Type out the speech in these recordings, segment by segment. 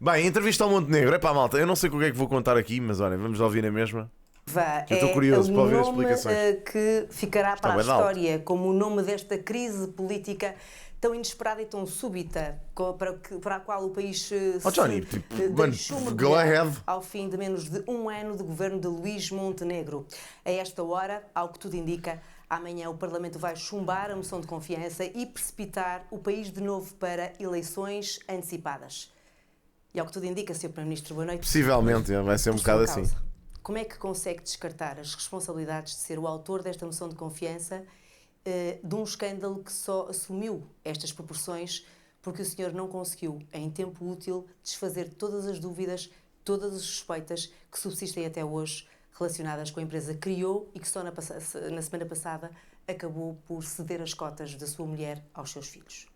Bem, entrevista ao Montenegro. Epá, malta, eu não sei com o que é que vou contar aqui, mas olha, vamos ouvir na mesma. Eu estou curioso para ouvir as explicações. Que ficará Está para a bem alto. história como o nome desta crise política tão inesperada e tão súbita para a qual o país se Johnny, tipo, deixou go mergulhar ahead. ao fim de menos de um ano de governo de Luís Montenegro. A esta hora, ao que tudo indica, amanhã o Parlamento vai chumbar a moção de confiança e precipitar o país de novo para eleições antecipadas. E ao que tudo indica, Sr. Primeiro-Ministro, boa noite. Possivelmente, vai ser um Por sua bocado causa, assim. como é que consegue descartar as responsabilidades de ser o autor desta moção de confiança de um escândalo que só assumiu estas proporções porque o senhor não conseguiu, em tempo útil, desfazer todas as dúvidas, todas as suspeitas que subsistem até hoje relacionadas com a empresa que criou e que só na semana passada acabou por ceder as cotas da sua mulher aos seus filhos?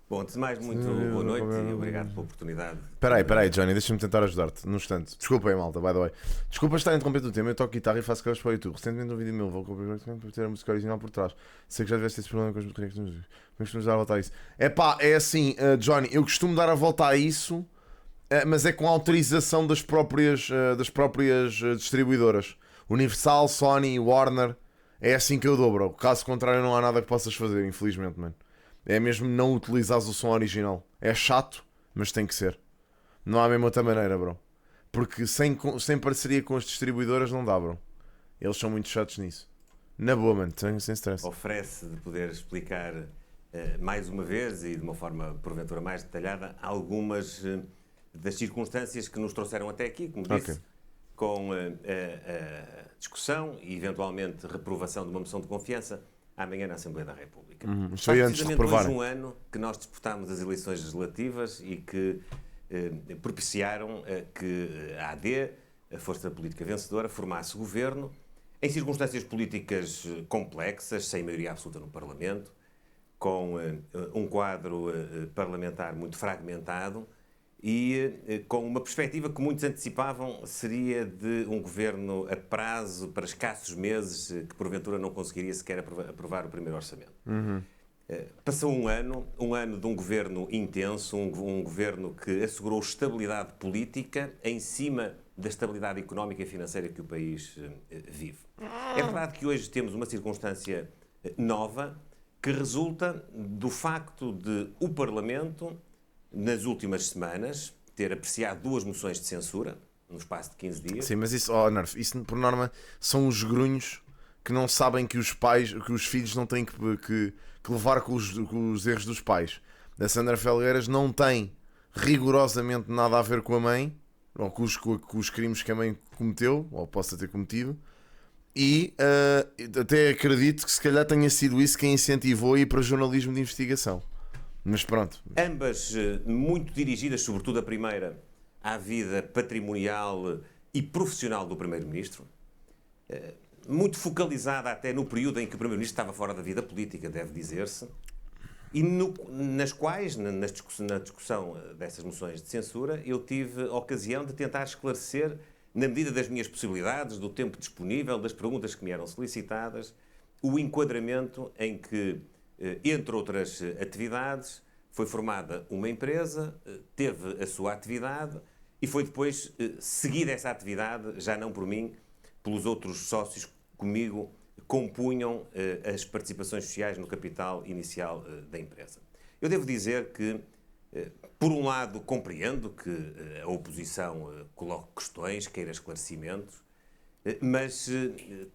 Bom, antes de mais, muito boa noite e obrigado pela oportunidade. Espera aí, Johnny, deixa-me tentar ajudar-te num instante. Desculpa aí, malta, by the way. Desculpa estar a interromper o tema, eu toco guitarra e faço covers para o YouTube. Recentemente um vídeo meu, vou ter a música original por trás. Sei que já tiveste esse problema com as baterias. Como é que costumamos dar a volta a isso? É assim, Johnny, eu costumo dar a volta a isso, mas é com autorização das próprias distribuidoras. Universal, Sony, Warner, é assim que eu dou, bro. Caso contrário não há nada que possas fazer, infelizmente, mano. É mesmo não utilizares o som original. É chato, mas tem que ser. Não há mesmo outra maneira, bro. Porque sem parceria com as distribuidoras não dá, bro. Eles são muito chatos nisso. Na boa, mano, sem stress. Oferece de poder explicar mais uma vez e de uma forma porventura mais detalhada algumas das circunstâncias que nos trouxeram até aqui, como disse, com a discussão e eventualmente reprovação de uma moção de confiança amanhã na Assembleia da República. Foi antes de reprovarem. Hoje um ano que nós disputámos as eleições legislativas e que propiciaram que a AD, a força política vencedora, formasse governo em circunstâncias políticas complexas, sem maioria absoluta no Parlamento, com um quadro parlamentar muito fragmentado e com uma perspectiva que muitos antecipavam seria de um governo a prazo para escassos meses que porventura não conseguiria sequer aprovar o primeiro orçamento. Passou um ano de um governo intenso, um governo que assegurou estabilidade política em cima da estabilidade económica e financeira que o país vive. É verdade que hoje temos uma circunstância nova que resulta do facto de o Parlamento, nas últimas semanas, ter apreciado 2 moções de censura no espaço de 15 dias. Sim, mas isso, Nerf, isso por norma são os grunhos que não sabem que os filhos não têm que levar com os erros dos pais. A Sandra Felgueiras não tem rigorosamente nada a ver com a mãe, ou com os crimes que a mãe cometeu, ou possa ter cometido, e até acredito que se calhar tenha sido isso quem incentivou a ir para jornalismo de investigação. Mas pronto. Ambas muito dirigidas, sobretudo a primeira, à vida patrimonial e profissional do Primeiro-Ministro, muito focalizada até no período em que o Primeiro-Ministro estava fora da vida política, deve dizer-se, e nas quais, na discussão dessas moções de censura, eu tive a ocasião de tentar esclarecer, na medida das minhas possibilidades, do tempo disponível, das perguntas que me eram solicitadas, o enquadramento em que, entre outras atividades, foi formada uma empresa, teve a sua atividade e foi depois seguida essa atividade, já não por mim, pelos outros sócios que comigo compunham as participações sociais no capital inicial da empresa. Eu devo dizer que, por um lado, compreendo que a oposição coloque questões, queira esclarecimentos, mas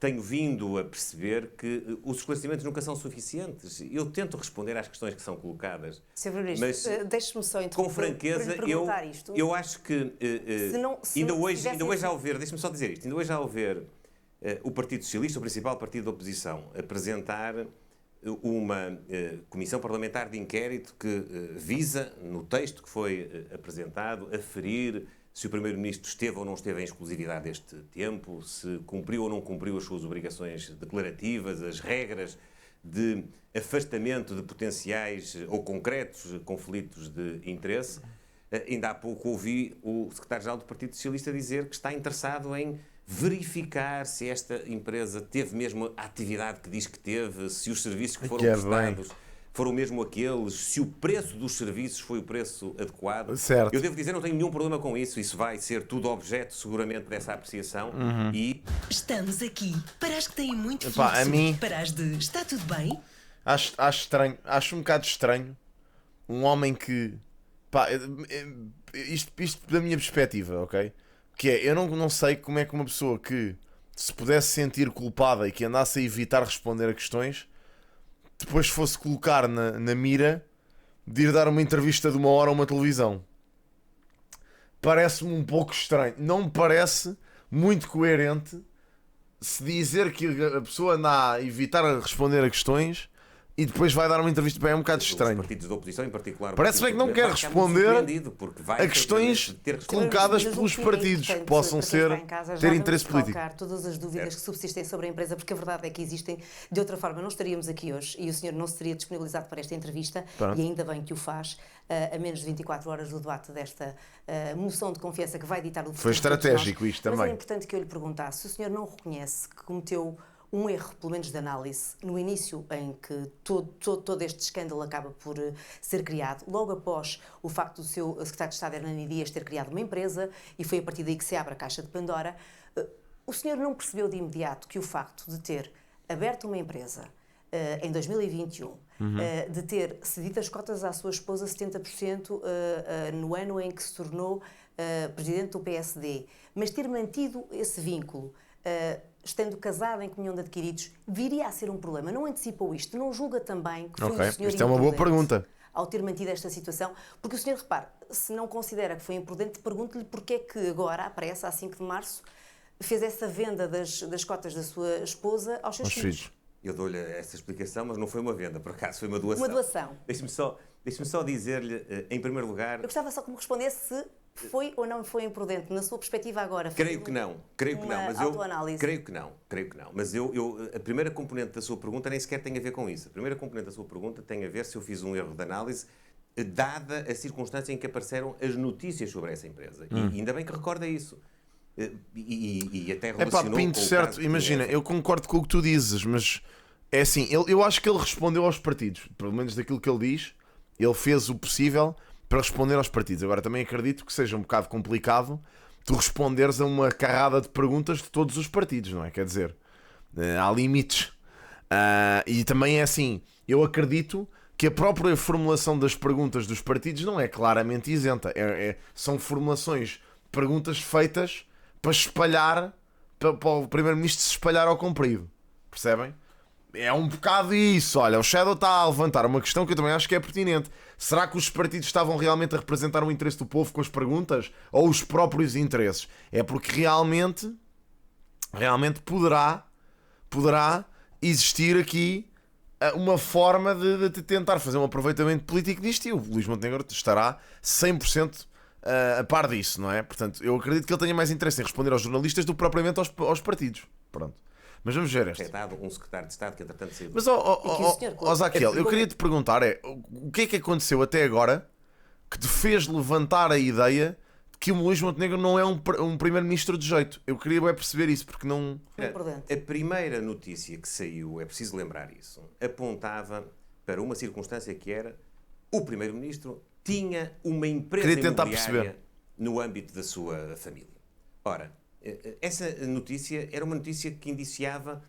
tenho vindo a perceber que os esclarecimentos nunca são suficientes. Eu tento responder às questões que são colocadas. Sr. Primeiro-Ministro, deixe-me só interromper. Com franqueza, eu acho que ainda hoje ao ver, deixe-me só dizer isto, ainda hoje ao ver o Partido Socialista, o principal partido da oposição, apresentar uma comissão parlamentar de inquérito que visa, no texto que foi apresentado, aferir se o Primeiro-Ministro esteve ou não esteve em exclusividade este tempo, se cumpriu ou não cumpriu as suas obrigações declarativas, as regras de afastamento de potenciais ou concretos conflitos de interesse. Ainda há pouco ouvi o secretário-geral do Partido Socialista dizer que está interessado em verificar se esta empresa teve mesmo a atividade que diz que teve, se os serviços que foram prestados foram mesmo aqueles, se o preço dos serviços foi o preço adequado. Certo. Eu devo dizer, não tenho nenhum problema com isso vai ser tudo objeto seguramente dessa apreciação e... Estamos aqui para as que têm muito Epá, fluxo, a mim- para as de está tudo bem? Acho estranho, acho um bocado estranho um homem que, pá, isto da minha perspectiva, ok? Que é, eu não sei como é que uma pessoa que se pudesse sentir culpada e que andasse a evitar responder a questões, depois fosse colocar na mira de ir dar uma entrevista de 1 hora a uma televisão. Parece-me um pouco estranho. Não me parece muito coerente se dizer que a pessoa anda a evitar responder a questões e depois vai dar uma entrevista. Bem, é um bocado Os estranho. partidos da oposição, em particular... o Parece bem que não Partido quer Popular, vai ficar muito responder surpreendido, porque vai a questões ter respondido. colocadas Mas pelos o que é partidos que importante possam para quem está ser em casa, já ter vamos interesse político. colocar todas as dúvidas que subsistem sobre a empresa, porque a verdade é que existem. De outra forma, não estaríamos aqui hoje e o senhor não se teria disponibilizado para esta entrevista. Pronto. E ainda bem que o faz, a menos de 24 horas do debate desta moção de confiança que vai ditar o futuro. Foi de todos estratégico nós. isto Mas também. é importante que eu lhe perguntasse se o senhor não reconhece que cometeu um erro, pelo menos de análise, no início em que todo este escândalo acaba por ser criado, logo após o facto do seu secretário de Estado, Hernani Dias, ter criado uma empresa, e foi a partir daí que se abre a caixa de Pandora. O senhor não percebeu de imediato que o facto de ter aberto uma empresa em 2021, de ter cedido as cotas à sua esposa 70% no ano em que se tornou presidente do PSD, mas ter mantido esse vínculo, estando casado em comunhão de adquiridos, viria a ser um problema? Não antecipou isto? Não julga também que foi Ok, o senhor isto é uma boa imprudente pergunta. ao ter mantido esta situação? Porque o senhor, repare, se não considera que foi imprudente, pergunte-lhe porque é que agora, à pressa, a 5 de março, fez essa venda das cotas da sua esposa aos seus Aos filhos. filhos. Eu dou-lhe essa explicação, mas não foi uma venda, por acaso, foi uma doação. Uma doação. Deixe-me só dizer-lhe, em primeiro lugar... Eu gostava só que me respondesse se foi ou não foi imprudente, na sua perspectiva agora. Creio que não, mas eu... autoanálise. Creio que não. Mas a primeira componente da sua pergunta nem sequer tem a ver com isso. A primeira componente da sua pergunta tem a ver se eu fiz um erro de análise, dada a circunstância em que apareceram as notícias sobre essa empresa. E ainda bem que recorda isso. E até É pá, relacionou Pinto, com o certo, caso imagina, do eu concordo com o que tu dizes, mas é assim, eu acho que ele respondeu aos partidos, pelo menos daquilo que ele diz, ele fez o possível para responder aos partidos. Agora também acredito que seja um bocado complicado tu responderes a uma carrada de perguntas de todos os partidos, não é? Quer dizer, há limites. E também é assim, eu acredito que a própria formulação das perguntas dos partidos não é claramente isenta. São formulações, perguntas feitas para espalhar, para o Primeiro-Ministro se espalhar ao comprido. Percebem? É um bocado isso. Olha, o Shadow está a levantar uma questão que eu também acho que é pertinente. Será que os partidos estavam realmente a representar o interesse do povo com as perguntas? Ou os próprios interesses? É porque realmente poderá existir aqui uma forma de tentar fazer um aproveitamento político disto, e o Luís Montenegro estará 100% a par disso, não é? Portanto, eu acredito que ele tenha mais interesse em responder aos jornalistas do que propriamente aos partidos. Pronto. Mas vamos ver este. É dado um secretário de Estado que entretanto saiu. Mas, senhor... eu queria te perguntar, o que é que aconteceu até agora que te fez levantar a ideia de que o Luís Montenegro não é um primeiro-ministro de jeito? Eu queria perceber isso, porque não... A primeira notícia que saiu, é preciso lembrar isso, apontava para uma circunstância que era o primeiro-ministro tinha uma empresa imobiliária no âmbito da sua família. Ora, essa notícia era uma notícia que indiciava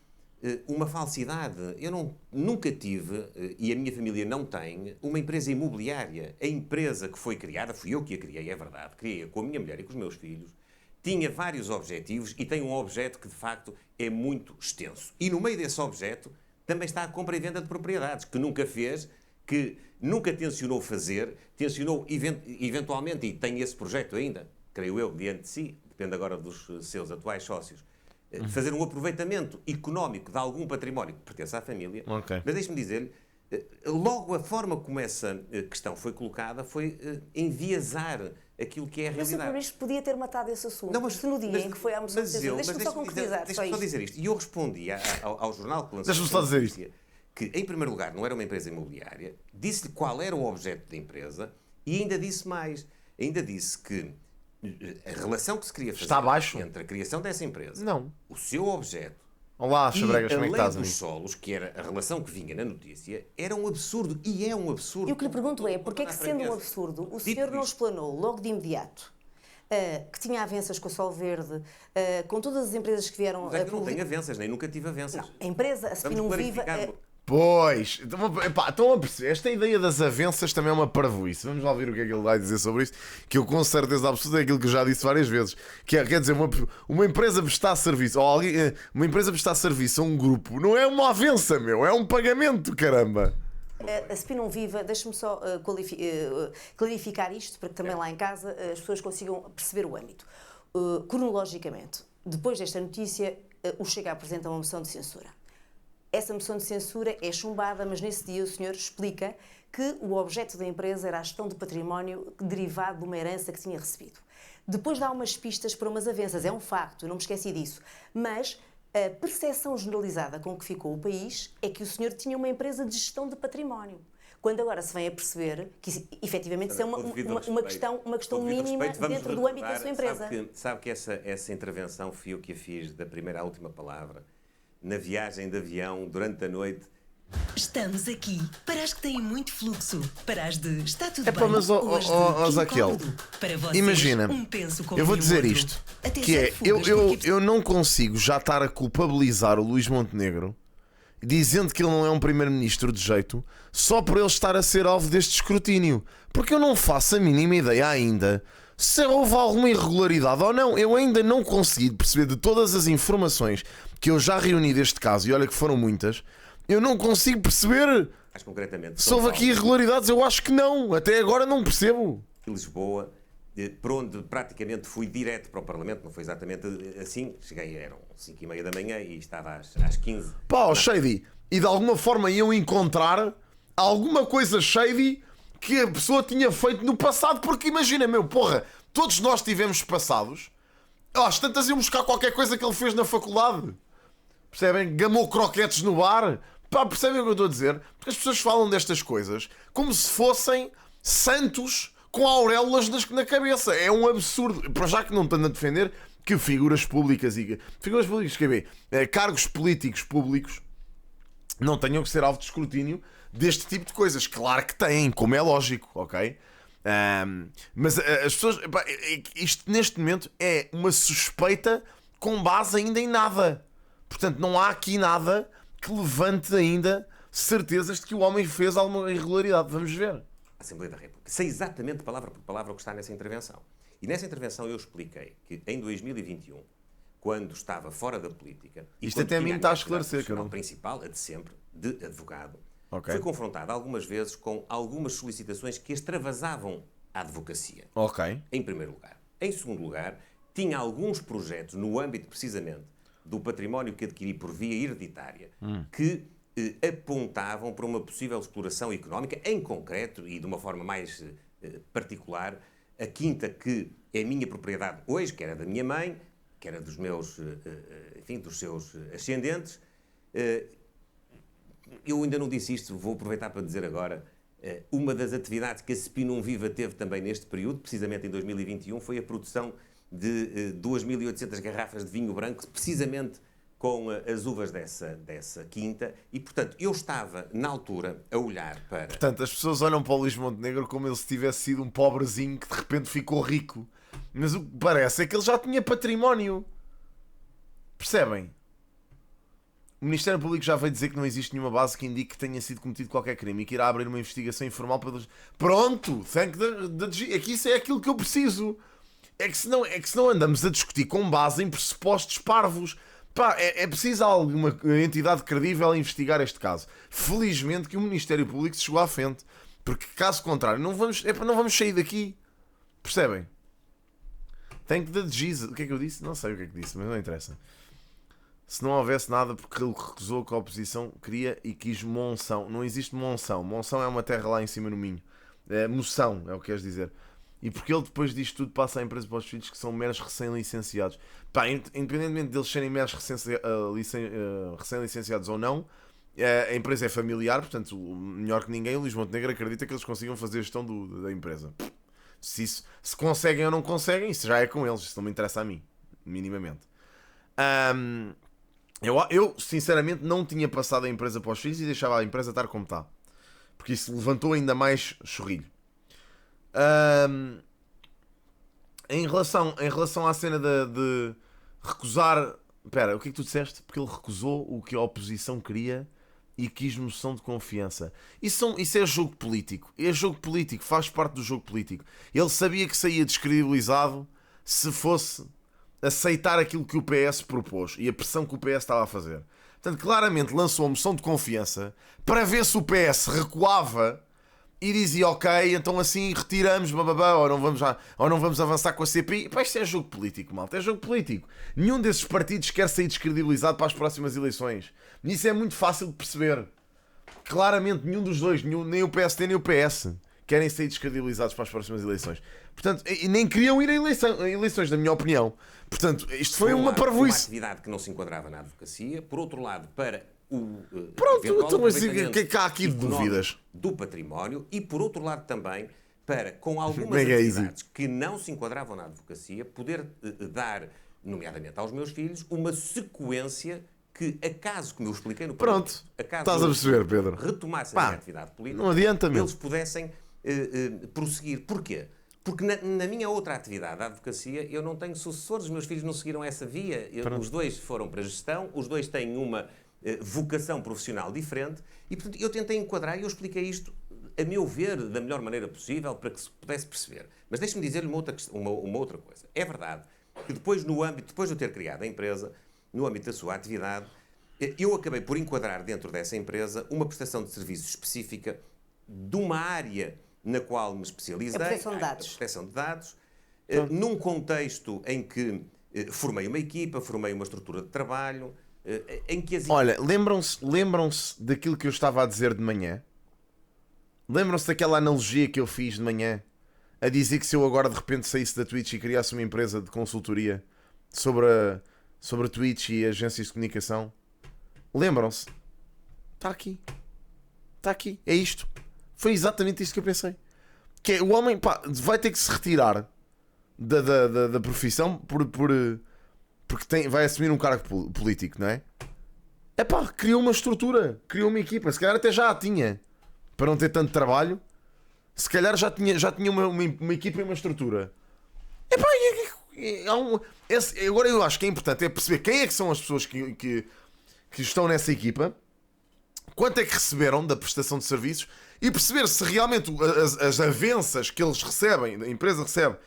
uma falsidade. Eu nunca tive, e a minha família não tem, uma empresa imobiliária. A empresa que foi criada, fui eu que a criei, é verdade, criei-a com a minha mulher e com os meus filhos, tinha vários objetivos e tem um objeto que, de facto, é muito extenso. E no meio desse objeto também está a compra e venda de propriedades, que nunca fez, que nunca tencionou fazer, tencionou eventualmente, e tem esse projeto ainda, creio eu, diante de si, depende agora dos seus atuais sócios, fazer um aproveitamento económico de algum património que pertence à família. Okay. Mas deixe-me dizer-lhe, logo a forma como essa questão foi colocada foi enviesar aquilo que é a Mas o realidade. Primeiro-Ministro podia ter matado esse assunto. Não, mas, se no dia em que foi à moção de censura, deixa-me só concretizar. Deixa-me só dizer isto. E eu respondi ao jornal que lançou. Deixa-me só dizer isto. Que, em primeiro lugar, não era uma empresa imobiliária, disse-lhe qual era o objeto da empresa e ainda disse mais. Ainda disse que a relação que se queria fazer Está abaixo? entre a criação dessa empresa, Não. o seu objeto Olá, E Chabregas, a como é que lei estás, dos amigo? solos, que era a relação que vinha na notícia, era um absurdo. E é um absurdo. E o que lhe pergunto é, porque é que, Com toda a sendo um franqueza. absurdo, o Dito senhor não isto, explanou logo de imediato que tinha avanças com a Sol Verde, com todas as empresas que vieram Mas é a que eu não tenho avanças, nem nunca tive avanças. A empresa, a Vamos Spinum Viva, clarificar. Pois, estão a perceber, esta ideia das avanças também é uma parvoíce. Vamos lá ver o que é que ele vai dizer sobre isso, que eu com certeza absoluta é aquilo que eu já disse várias vezes, que é, quer dizer, uma empresa prestar serviço, ou alguém, uma empresa prestar serviço a um grupo, não é uma avança, meu, é um pagamento, caramba. a Spinum Viva, deixe-me só clarificar isto, para que também lá em casa as pessoas consigam perceber o âmbito. Cronologicamente, depois desta notícia, o Chega apresenta uma moção de censura. Essa moção de censura é chumbada, mas nesse dia o senhor explica que o objeto da empresa era a gestão de património derivado de uma herança que tinha recebido. Depois dá umas pistas para umas avanças, é um facto, eu não me esqueci disso. Mas a percepção generalizada com que ficou o país é que o senhor tinha uma empresa de gestão de património. Quando agora se vem a perceber que, efetivamente, isso é uma questão mínima dentro do âmbito da sua empresa. Sabe que essa intervenção fui eu que a fiz, da primeira à última palavra, na viagem de avião, durante a noite. Estamos aqui para as que têm muito fluxo, para as de está tudo Epá, bem, mas, ou as de Zaquel, incómodo. Para vocês, imagina, um penso como eu vou nenhum dizer outro. isto, Até que é, fugas, porque eu não consigo já estar a culpabilizar o Luís Montenegro dizendo que ele não é um primeiro-ministro de jeito só por ele estar a ser alvo deste escrutínio, porque eu não faço a mínima ideia ainda se houve alguma irregularidade ou não. Eu ainda não consegui perceber, de todas as informações que eu já reuni deste caso, e olha que foram muitas, eu não consigo perceber Mais concretamente, se houve aqui irregularidades. Eu acho que não, até agora não percebo. Lisboa, por onde praticamente fui direto para o Parlamento, não foi exatamente assim, cheguei, eram 5h30 da manhã e estava às 15. Pá, shady, e de alguma forma iam encontrar alguma coisa shady que a pessoa tinha feito no passado, porque imagina, meu, porra, todos nós tivemos passados, às tantas iam buscar qualquer coisa que ele fez na faculdade, percebem? Gamou croquetes no bar, pá, percebem o que eu estou a dizer? Porque as pessoas falam destas coisas como se fossem santos com auréolas na cabeça. É um absurdo. Para já que não estando a defender que figuras públicas, quer ver, cargos políticos públicos não tenham que ser alvo de escrutínio deste tipo de coisas. Claro que têm, como é lógico, ok? Mas as pessoas... Epá, isto neste momento é uma suspeita com base ainda em nada. Portanto, não há aqui nada que levante ainda certezas de que o homem fez alguma irregularidade. Vamos ver. Assembleia da República. Sei exatamente palavra por palavra o que está nessa intervenção. E nessa intervenção eu expliquei que em 2021, quando estava fora da política... Isto até a mim está a esclarecer, que eu não... principal, a de sempre, de advogado, Ok. foi confrontado algumas vezes com algumas solicitações que extravasavam a advocacia. Ok. Em primeiro lugar. Em segundo lugar, tinha alguns projetos no âmbito, precisamente, do património que adquiri por via hereditária, que apontavam para uma possível exploração económica, em concreto, e de uma forma mais particular, a quinta que é minha propriedade hoje, que era da minha mãe, que era dos meus, enfim, dos seus ascendentes. Eu ainda não disse isto, vou aproveitar para dizer agora. Uma das atividades que a Spinum Viva teve também neste período, precisamente em 2021, foi a produção de 2.800 garrafas de vinho branco, precisamente com as uvas dessa quinta. E, portanto, eu estava, na altura, a olhar para... Portanto, as pessoas olham para o Luís Montenegro como ele se tivesse sido um pobrezinho que de repente ficou rico. Mas o que parece é que ele já tinha património. Percebem? O Ministério Público já veio dizer que não existe nenhuma base que indique que tenha sido cometido qualquer crime e que irá abrir uma investigação informal pelos... Pronto! É que isso é aquilo que eu preciso. É que senão andamos a discutir com base em pressupostos parvos. Pá, é preciso alguma entidade credível a investigar este caso. Felizmente que o Ministério Público se chegou à frente. Porque caso contrário, não vamos sair daqui. Percebem? Tem que dar de giz. O que é que eu disse? Não sei o que é que disse, mas não interessa. Se não houvesse nada, porque ele recusou que a oposição queria e quis Monção. Não existe Monção. Monção é uma terra lá em cima no Minho. Moção, é o que queres dizer. E porque ele depois disto tudo passa a empresa para os filhos que são meros recém-licenciados. Pá, independentemente deles serem meros recém-licenciados ou não, a empresa é familiar, portanto, melhor que ninguém, o Luís Montenegro acredita que eles consigam fazer a gestão da empresa. Se conseguem ou não conseguem, isso já é com eles. Isso não me interessa a mim, minimamente. Eu, sinceramente, não tinha passado a empresa para os filhos e deixava a empresa estar como está. Porque isso levantou ainda mais chorrilho. Em relação à cena de recusar... Espera, o que é que tu disseste? Porque ele recusou o que a oposição queria e quis moção de confiança. Isso é jogo político. É jogo político, faz parte do jogo político. Ele sabia que saía descredibilizado se fosse aceitar aquilo que o PS propôs e a pressão que o PS estava a fazer. Portanto, claramente lançou a moção de confiança para ver se o PS recuava e dizia, ok, então assim retiramos, bababá, ou não vamos avançar com a CPI. Pá, isto é jogo político, malta, é jogo político. Nenhum desses partidos quer sair descredibilizado para as próximas eleições. E isso é muito fácil de perceber. Claramente nenhum dos dois, nem o PSD nem o PS, querem sair descredibilizados para as próximas eleições. Portanto, e nem queriam ir a eleições, na minha opinião. Portanto, isto foi uma parvoíce. Uma atividade que não se enquadrava na advocacia. Por outro lado, para o pronto, então, mas o que é que há aqui de dúvidas? Do património. E por outro lado também, para, com algumas atividades que não se enquadravam na advocacia, poder dar, nomeadamente aos meus filhos, uma sequência que, acaso, como eu expliquei no pronto, estás a perceber, Pedro, retomasse a minha atividade política, não adianta, eles pudessem prosseguir. Porquê? Porque na minha outra atividade, a advocacia, eu não tenho sucessores, os meus filhos não seguiram essa via. Os dois foram para a gestão, os dois têm uma vocação profissional diferente e, portanto, eu tentei enquadrar e eu expliquei isto, a meu ver, da melhor maneira possível para que se pudesse perceber. Mas deixe-me dizer-lhe uma outra coisa. É verdade que depois de eu ter criado a empresa, no âmbito da sua atividade, eu acabei por enquadrar dentro dessa empresa uma prestação de serviços específica de uma área na qual me especializei, a proteção de dados, num contexto em que formei uma equipa, formei uma estrutura de trabalho, em que as... Olha, lembram-se daquilo que eu estava a dizer de manhã? Lembram-se daquela analogia que eu fiz de manhã? A dizer que se eu agora de repente saísse da Twitch e criasse uma empresa de consultoria sobre a Twitch e agências de comunicação? Lembram-se? Está aqui. Está aqui. É isto. Foi exatamente isto que eu pensei. Que é, o homem, pá, vai ter que se retirar da profissão porque vai assumir um cargo político, não é? É pá, criou uma estrutura, criou uma equipa. Se calhar até já a tinha, para não ter tanto trabalho. Se calhar já tinha uma equipa e uma estrutura. É pá, agora eu acho que é importante é perceber quem é que são as pessoas que estão nessa equipa, quanto é que receberam da prestação de serviços e perceber se realmente as avanças que eles recebem, a empresa recebe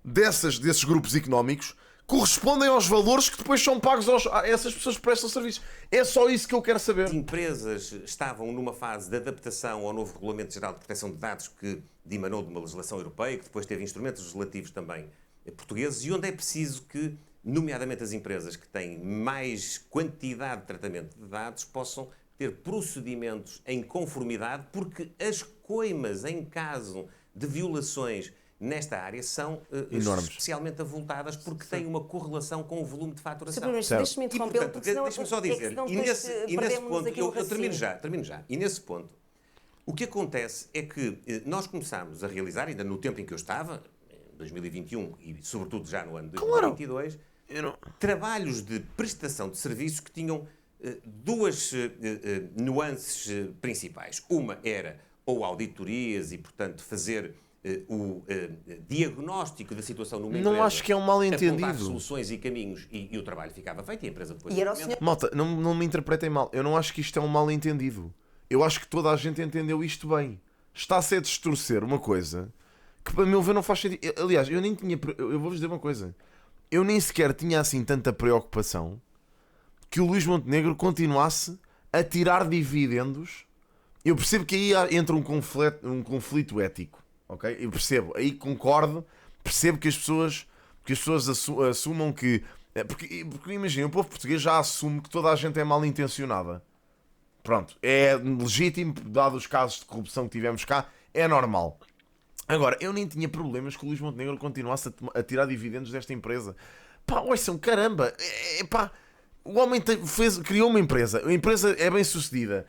desses grupos económicos, correspondem aos valores que depois são pagos a essas pessoas que prestam serviços. É só isso que eu quero saber. As empresas estavam numa fase de adaptação ao novo Regulamento Geral de Proteção de Dados que emanou de uma legislação europeia, que depois teve instrumentos legislativos também portugueses, e onde é preciso que, nomeadamente as empresas que têm mais quantidade de tratamento de dados, possam ter procedimentos em conformidade, porque as coimas em caso de violações nesta área são especialmente avultadas porque têm uma correlação com o volume de faturação. Deixe-me interrompê-lo, porque senão deixe-me só dizer, e nesse ponto, eu termino já, e nesse ponto, o que acontece é que nós começámos a realizar, ainda no tempo em que eu estava, em 2021 e sobretudo já no ano de 2022, trabalhos de prestação de serviços que tinham duas nuances principais. Uma era ou auditorias e, portanto, fazer o diagnóstico da situação numa empresa. Não acho que é um mal-entendido. Apontar soluções e caminhos e o trabalho ficava feito e a empresa depois... Malta, não me interpretem mal. Eu não acho que isto é um mal-entendido. Eu acho que toda a gente entendeu isto bem. Está-se a distorcer uma coisa que, para meu ver, não faz sentido. Aliás, eu vou-vos dizer uma coisa. Eu nem sequer tinha assim tanta preocupação que o Luís Montenegro continuasse a tirar dividendos. Eu percebo que aí entra um conflito ético. Ok? Eu percebo, aí concordo, percebo que as pessoas assumam que... Porque imagina, o povo português já assume que toda a gente é mal intencionada. Pronto, é legítimo, dado os casos de corrupção que tivemos cá, é normal. Agora, eu nem tinha problemas que o Luís Montenegro continuasse a tirar dividendos desta empresa. Pá, ouçam, caramba, pá, o homem criou uma empresa, a empresa é bem sucedida,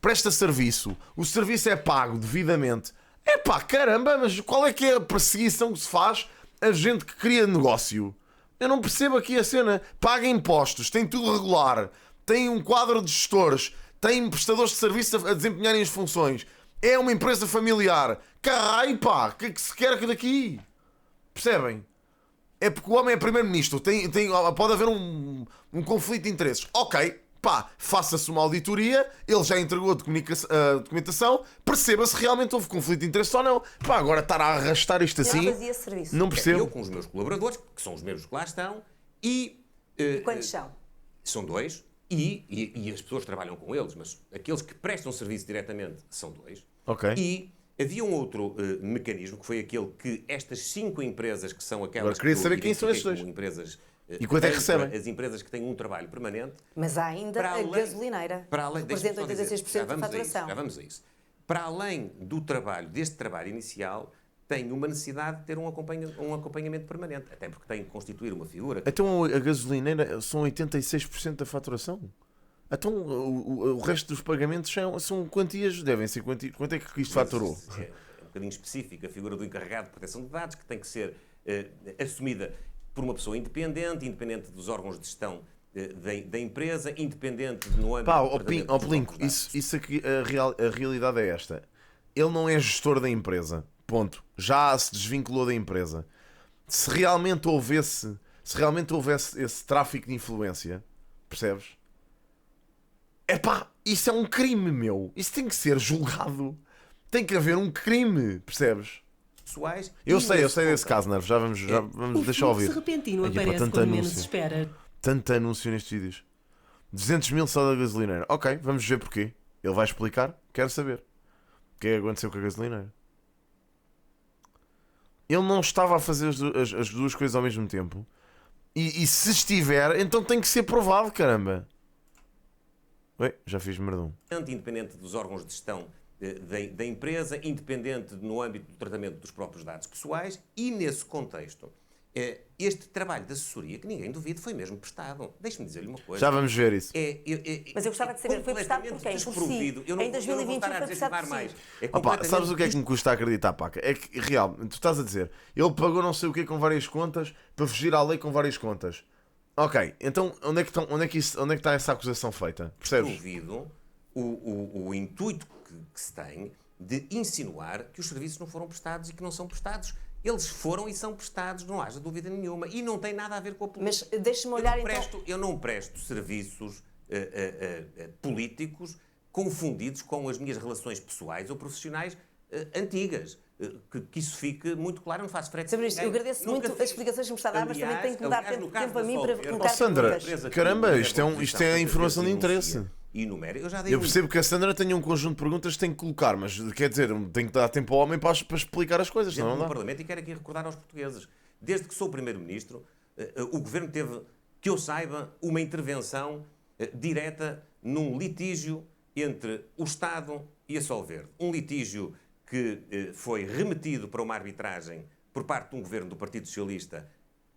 presta serviço, o serviço é pago devidamente. É pá, caramba, mas qual é que é a perseguição que se faz a gente que cria negócio? Eu não percebo aqui a cena. Paga impostos, tem tudo regular, tem um quadro de gestores, tem prestadores de serviço a desempenharem as funções. É uma empresa familiar. Caralho, pá, o que é que se quer daqui? Percebem? É porque o homem é primeiro-ministro. Pode haver um conflito de interesses. Ok, pá, faça-se uma auditoria. Ele já entregou a documentação. Perceba se realmente houve conflito de interesses ou não. Pá, agora estar a arrastar isto Ele assim. não fazia esse serviço. Não percebo. Eu com os meus colaboradores, que são os mesmos que lá estão, e... E quantos são? São 2, e as pessoas trabalham com eles, mas aqueles que prestam serviço diretamente são 2. Ok. E havia um outro mecanismo, que foi aquele que estas 5 empresas, que são aquelas Agora queria que eu saber quem são identifiquei estes como empresas... E quanto é que recebem? As empresas que têm um trabalho permanente. Mas há ainda Para a além- gasolineira, para além, que representa deixa-me só dizer, 86% da faturação. já vamos a isso. Para além deste trabalho inicial, tem uma necessidade de ter um acompanhamento permanente, até porque tem que constituir uma figura. Então a gasolineira são 86% da faturação? Então o resto dos pagamentos são quantias, devem ser quantias. Quanto é que isto faturou? É um bocadinho específico, a figura do encarregado de proteção de dados, que tem que ser assumida por uma pessoa independente dos órgãos de gestão da empresa, independente no âmbito Pá, do tratamento dos Plinco, próprios dados. isso aqui, a realidade é esta. Ele não é gestor da empresa. Ponto. Já se desvinculou da empresa. Se realmente houvesse esse tráfico de influência, percebes? Epá, isso é um crime, meu. Isso tem que ser julgado. Tem que haver um crime, percebes? Pessoais, Eu e sei nesse desse contexto, caso, Nervo. Já vamos O deixar ouvir. fluxo repentino Aqui, pá, aparece tanto quando menos anúncio. se espera. Tanto anúncio nestes vídeos. 200 mil só da gasolineira. Ok, vamos ver porquê. Ele vai explicar. Quero saber. O que é que aconteceu com a gasolineira? Ele não estava a fazer as duas coisas ao mesmo tempo. E se estiver, então tem que ser provado, caramba. Oi, já fiz merdão. independente dos órgãos de gestão da empresa, independente no âmbito do tratamento dos próprios dados pessoais, e nesse contexto, este trabalho de assessoria, que ninguém duvide, foi mesmo prestado. Deixe-me dizer-lhe uma coisa. Já vamos ver isso. Mas eu gostava de saber, foi prestado por quem? Por si. Em 2021 foi prestado por si. Opa, sabes o que é que me custa acreditar, Paca? É que, real, tu estás a dizer, ele pagou não sei o quê com várias contas para fugir à lei com várias contas. Ok, então onde é que está essa acusação feita? Percebes? Duvido o intuito que se tem de insinuar que os serviços não foram prestados e que não são prestados. Eles foram e são prestados, não haja dúvida nenhuma. E não tem nada a ver com a política. Mas deixe-me olhar então... Eu não presto serviços políticos confundidos com as minhas relações pessoais ou profissionais antigas. Que isso fique muito claro, eu não faço frete. Sobre isto, eu agradeço muito as explicações que me está a dar, mas também tenho que me dar tempo a mim para colocar Sandra, perguntas. caramba, isto é informação de interesse. Eu percebo que a Sandra tenha um conjunto de perguntas que tem que colocar, mas quer dizer, tem que dar tempo ao homem para explicar as coisas, dentro não do dá? Parlamento, e quero aqui recordar aos portugueses, desde que sou Primeiro-Ministro, o Governo teve, que eu saiba, uma intervenção direta num litígio entre o Estado e a Solverde. Um litígio que foi remetido para uma arbitragem por parte de um governo do Partido Socialista,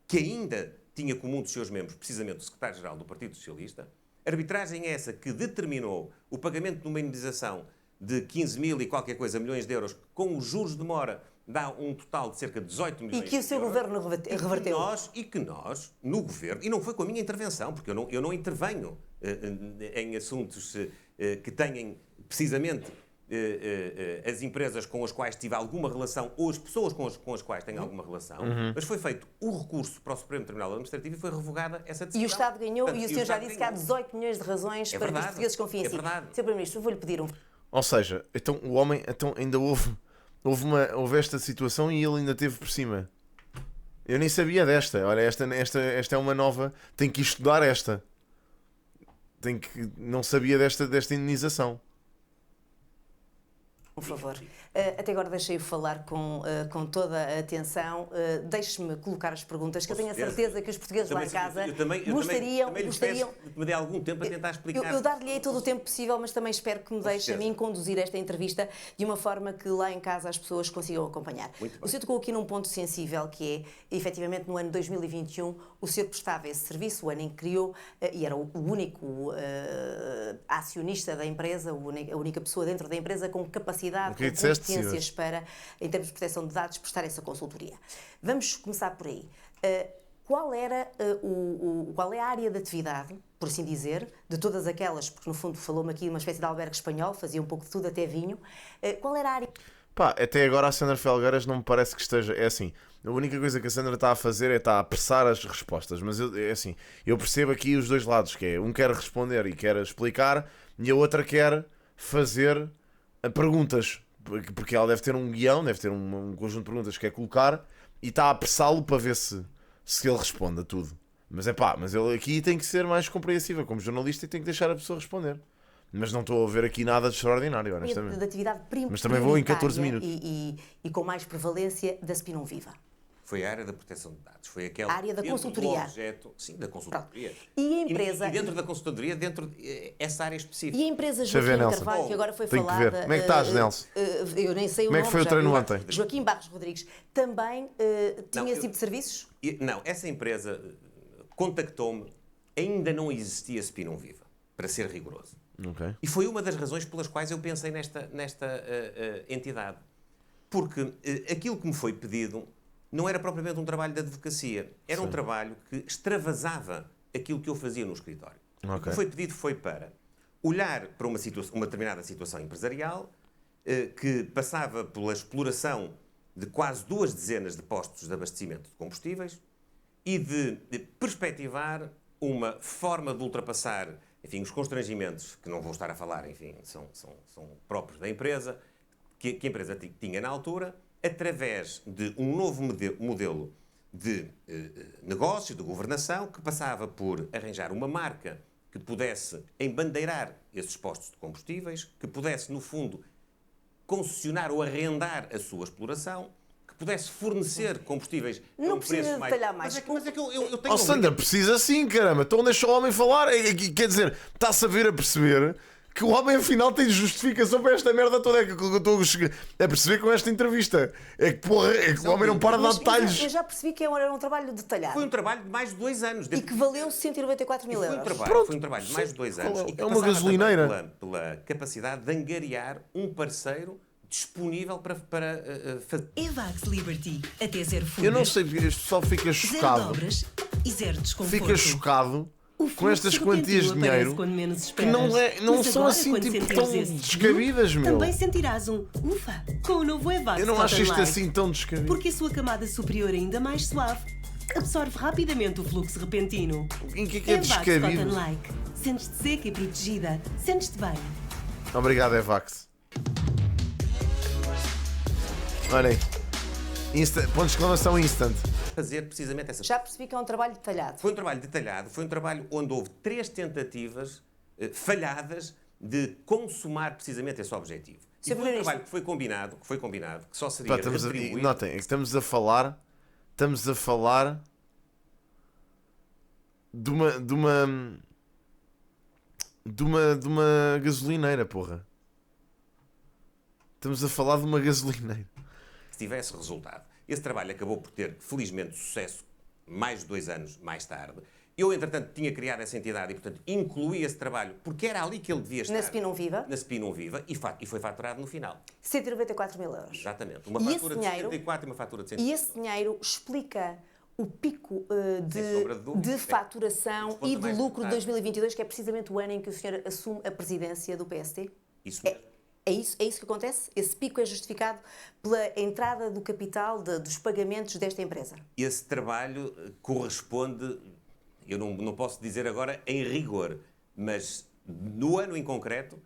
que ainda tinha como um dos seus membros, precisamente o secretário-geral do Partido Socialista. Arbitragem é essa que determinou o pagamento de uma indemnização de 15 mil e qualquer coisa milhões de euros, com os juros de mora, dá um total de cerca de 18 milhões de euros. E que o seu governo reverteu. E que nós, no governo, e não foi com a minha intervenção, porque eu não intervenho em assuntos que tenham precisamente as empresas com as quais tive alguma relação ou as pessoas com as quais tenho alguma relação, mas foi feito o recurso para o Supremo Tribunal Administrativo e foi revogada essa decisão. E o Estado ganhou, Portanto, e o senhor já disse que há 18 milhões de razões para que os portugueses confiem em si. verdade. Sr. Primeiro-Ministro, vou-lhe pedir um... Ou seja, então o homem ainda houve esta situação e ele ainda teve por cima. Eu nem sabia desta. Olha, esta é uma nova. Tenho que estudar esta. Não sabia desta indenização. Por favor. Até agora deixei-o falar com toda a atenção. Deixe-me colocar as perguntas, que eu tenho a certeza que os portugueses lá em casa gostariam... que me dê algum tempo a tentar explicar. Eu dar-lhe todo o tempo possível, mas também espero que me deixe a mim conduzir esta entrevista de uma forma que lá em casa as pessoas consigam acompanhar. O senhor tocou aqui num ponto sensível, que é, efetivamente, no ano 2021, o senhor prestava esse serviço, o ano em que criou, e era o único acionista da empresa, a única pessoa dentro da empresa com capacidade, com competências para, em termos de proteção de dados, prestar essa consultoria. Vamos começar por aí. qual é a área de atividade, por assim dizer, de todas aquelas, porque no fundo falou-me aqui de uma espécie de albergue espanhol, fazia um pouco de tudo, até vinho. Qual era a área? Pá, até agora a Sandra Felgueiras não me parece que esteja. É assim, a única coisa que a Sandra está a fazer é estar a apressar as respostas. Mas é assim, eu percebo aqui os dois lados, que é um quer responder e quer explicar, e a outra quer fazer perguntas. Porque ela deve ter um guião, deve ter um conjunto de perguntas que quer colocar e está a apressá-lo para ver se ele responde a tudo. Mas mas ele aqui tem que ser mais compreensiva como jornalista e tem que deixar a pessoa responder. Mas não estou a ver aqui nada de extraordinário, honestamente. De atividade Mas também vou em 14 minutos. E com mais prevalência da Spin não Viva. Foi a área da proteção de dados. Foi aquela A área da dentro consultoria. do objeto, sim, da consultoria. E a empresa... E dentro da consultoria, dentro essa área específica. E a empresa Deixa eu ver, Joaquim Nelson. Carvalho, que agora foi Tenho que falada... ver. Como é que estás, Nelson? Eu nem sei o Como é nome. que foi o já treino viu? ontem? Joaquim Barros Rodrigues também tinha esse tipo de serviços? Não, essa empresa contactou-me, ainda não existia Spin Viva, para ser rigoroso. Okay. E foi uma das razões pelas quais eu pensei nesta entidade. Porque aquilo que me foi pedido não era propriamente um trabalho de advocacia, era um trabalho que extravasava aquilo que eu fazia no escritório. O que me foi pedido foi para olhar para uma determinada situação empresarial que passava pela exploração de quase 2 dezenas de postos de abastecimento de combustíveis e de perspectivar uma forma de ultrapassar, enfim, os constrangimentos, que não vou estar a falar, enfim, são próprios da empresa, que a empresa tinha na altura, através de um novo modelo de negócio, de governação, que passava por arranjar uma marca que pudesse embandeirar esses postos de combustíveis, que pudesse, no fundo, concessionar ou arrendar a sua exploração, que pudesse fornecer combustíveis a um preço mais... detalhar mais. Mas é que eu tenho... Sandra, precisa sim, caramba. Então deixa o homem falar. Quer dizer, está-se a ver a perceber que o homem afinal tem justificação para esta merda toda. É que eu estou a perceber com esta entrevista. É que porra, o homem não para de dar detalhes. Eu já percebi que era um trabalho detalhado. Foi um trabalho de mais de 2 anos. E que valeu 194 mil euros. Foi um trabalho de mais de 2 anos. E que É uma passava gasolineira. também pela capacidade de angariar um parceiro disponível para fazer. Evax Liberty. Até zero fugas. Eu não sei porque este pessoal fica Zero chocado. dobras e zero desconforto. Fica chocado O com fluxo estas repentino quantias de aparece dinheiro quando menos que esperas. não Mas são agora, assim quando tipo sentires tão esse descabidas, meu. Também sentirás um ufa com o novo Evax. Eu não acho Cotton isto Light. assim tão descabido. Porque a sua camada superior é ainda mais suave, absorve rapidamente o fluxo repentino. Em que é Evax descabido? Cotton Like. Sentes-te seca e protegida. Sentes-te bem. Obrigado, Evax. Olhem, ponto de exclamação instant. Fazer precisamente essa. Já percebi que é um trabalho detalhado. Foi um trabalho detalhado, foi um trabalho onde houve 3 tentativas falhadas de consumar precisamente esse objetivo. E foi um trabalho que foi combinado, que só seria retribuído. Notem, é que estamos a falar de uma gasolineira, porra. Estamos a falar de uma gasolineira. Se tivesse resultado. Esse trabalho acabou por ter, felizmente, sucesso mais de 2 anos mais tarde. Eu, entretanto, tinha criado essa entidade e, portanto, incluí esse trabalho, porque era ali que ele devia estar. Na Spin não Viva? Na Spin não Viva, e foi faturado no final. 194 mil euros. Exatamente. Uma E fatura esse de dinheiro- 74 e uma fatura de E 150. esse dinheiro explica o pico Sem sombra de dúvida. de faturação Ponto e de mais lucro de importante. 2022, que é precisamente o ano em que o senhor assume a presidência do PST? Isso mesmo. É isso que acontece? Esse pico é justificado pela entrada do capital dos pagamentos desta empresa? Esse trabalho corresponde, eu não posso dizer agora em rigor, mas no ano em concreto,